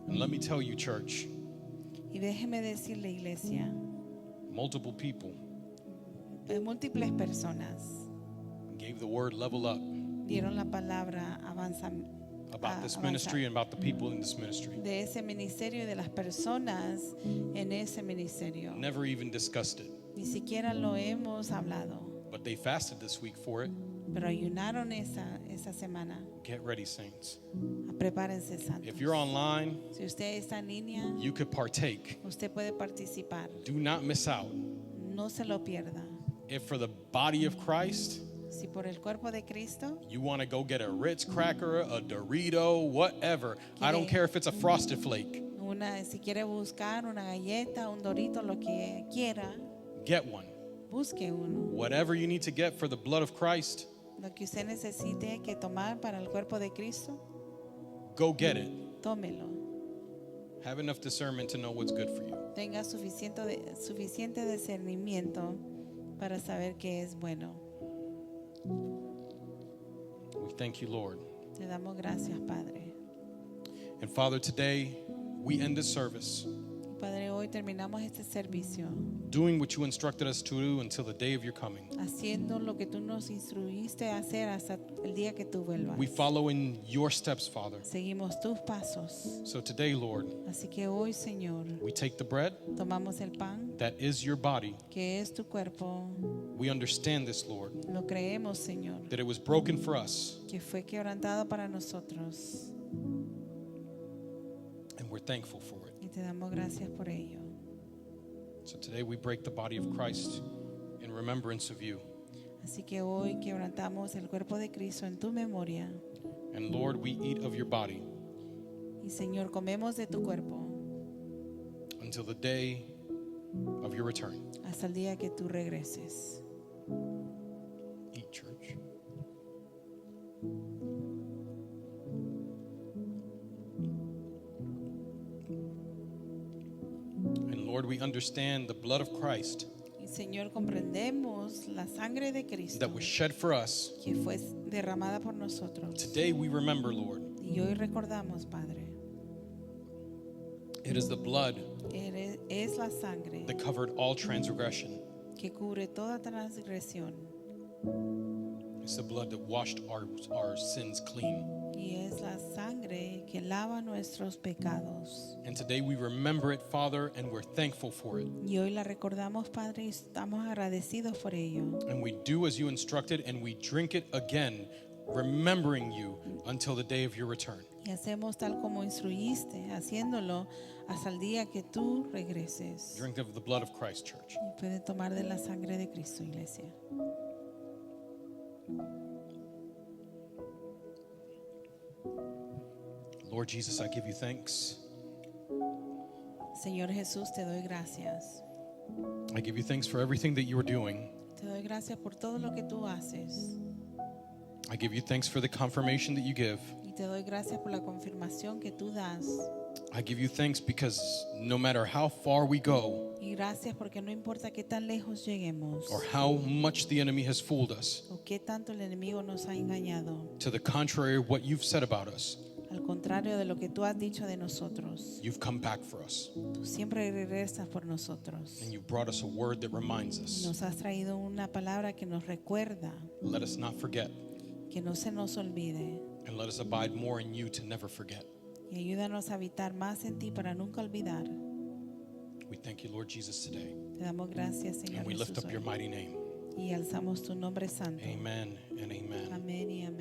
And let me tell you, church, Y déjeme decirle, iglesia, multiple people múltiples personas gave the word level up dieron la palabra about this ministry and about the people in this ministry. de ese ministerio y de las personas en ese ministerio. Never even discussed it. Ni siquiera lo hemos hablado, But they fasted this week for it. pero ayunaron esa semana. Get ready, saints. Prepárense, santos. If you're online, Si usted está en línea, you could partake. usted puede participar. Do not miss out. No se lo pierda. If for the body of Christ, Si por el cuerpo de Cristo you want to go get a Ritz cracker, a Dorito, whatever. I don't care if it's a Frosted Flake. si quiere buscar una galleta, un dorito, lo que quiera, Get one. busque uno. Whatever you need to get for the blood of Christ, Lo que usted necesite que tomar para el cuerpo de Cristo, go get it. tómelo. Have enough discernment to know what's good for you. Tenga suficiente discernimiento para saber qué es bueno. We thank you, Lord. Le damos gracias, Padre. And Father, today we end this service Padre, hoy terminamos este servicio doing what you instructed us to do until the day of your coming. haciendo lo que tú nos instruiste a hacer hasta el día que tú vuelvas. We follow in your steps, Father. Seguimos tus pasos. So today, Lord, Así que hoy, Señor, we take the bread tomamos el pan, that is your body. que es tu cuerpo. We understand this, Lord, Lo creemos, Señor, that it was broken for us, que fue quebrantado para nosotros. and we're thankful for it. Y te damos gracias por ello. So today we break the body of Christ in remembrance of you. Así que hoy quebrantamos el cuerpo de Cristo en tu memoria. And Lord, we eat of your body Y Señor, comemos de tu cuerpo until the day of your return. hasta el día que tú regreses. Eat, church. And Lord, we understand the blood of Christ Y Señor, comprendemos la sangre de Cristo that was shed for us. que fue derramada por nosotros. Today we remember, Lord, Y hoy recordamos, Padre, it is the blood es la sangre that covered all transgression. que cubre toda transgresión. It's the blood that washed our sins clean. Y es la sangre que lava nuestros pecados. And today we remember it, Father, and we're thankful for it. Y hoy la recordamos, Padre, y estamos agradecidos por ello. And we do as you instructed, and we drink it again, remembering you until the day of your return. Y hacemos tal como instruiste, haciéndolo hasta el día que tú regreses. Drink of the blood of Christ, church. Y pueden tomar de la sangre de Cristo, iglesia. Lord Jesus, I give you thanks. Señor Jesús, te doy gracias. I give you thanks for everything that you are doing. Te doy gracias por todo lo que tú haces. I give you thanks for the confirmation that you give. Y te doy gracias por la confirmación que tú das. I give you thanks because no matter how far we go Y gracias porque no importa qué tan lejos lleguemos or how much the enemy has fooled us, o qué tanto el enemigo nos ha engañado. to the contrary of what you've said about us, Al contrario de lo que tú has dicho de nosotros, you've come back for us. tú siempre regresas por nosotros. And you've brought us a word that reminds us. Nos has traído una palabra que nos recuerda, Let us not forget, que no se nos olvide. and let us abide more in you to never forget. Y ayúdanos a habitar más en ti para nunca olvidar. We thank you, Lord Jesus, today. Te damos gracias, Señor And we lift Jesús, up your hoy. mighty name. Y alzamos tu nombre santo. Amen and amen. Amén y amén.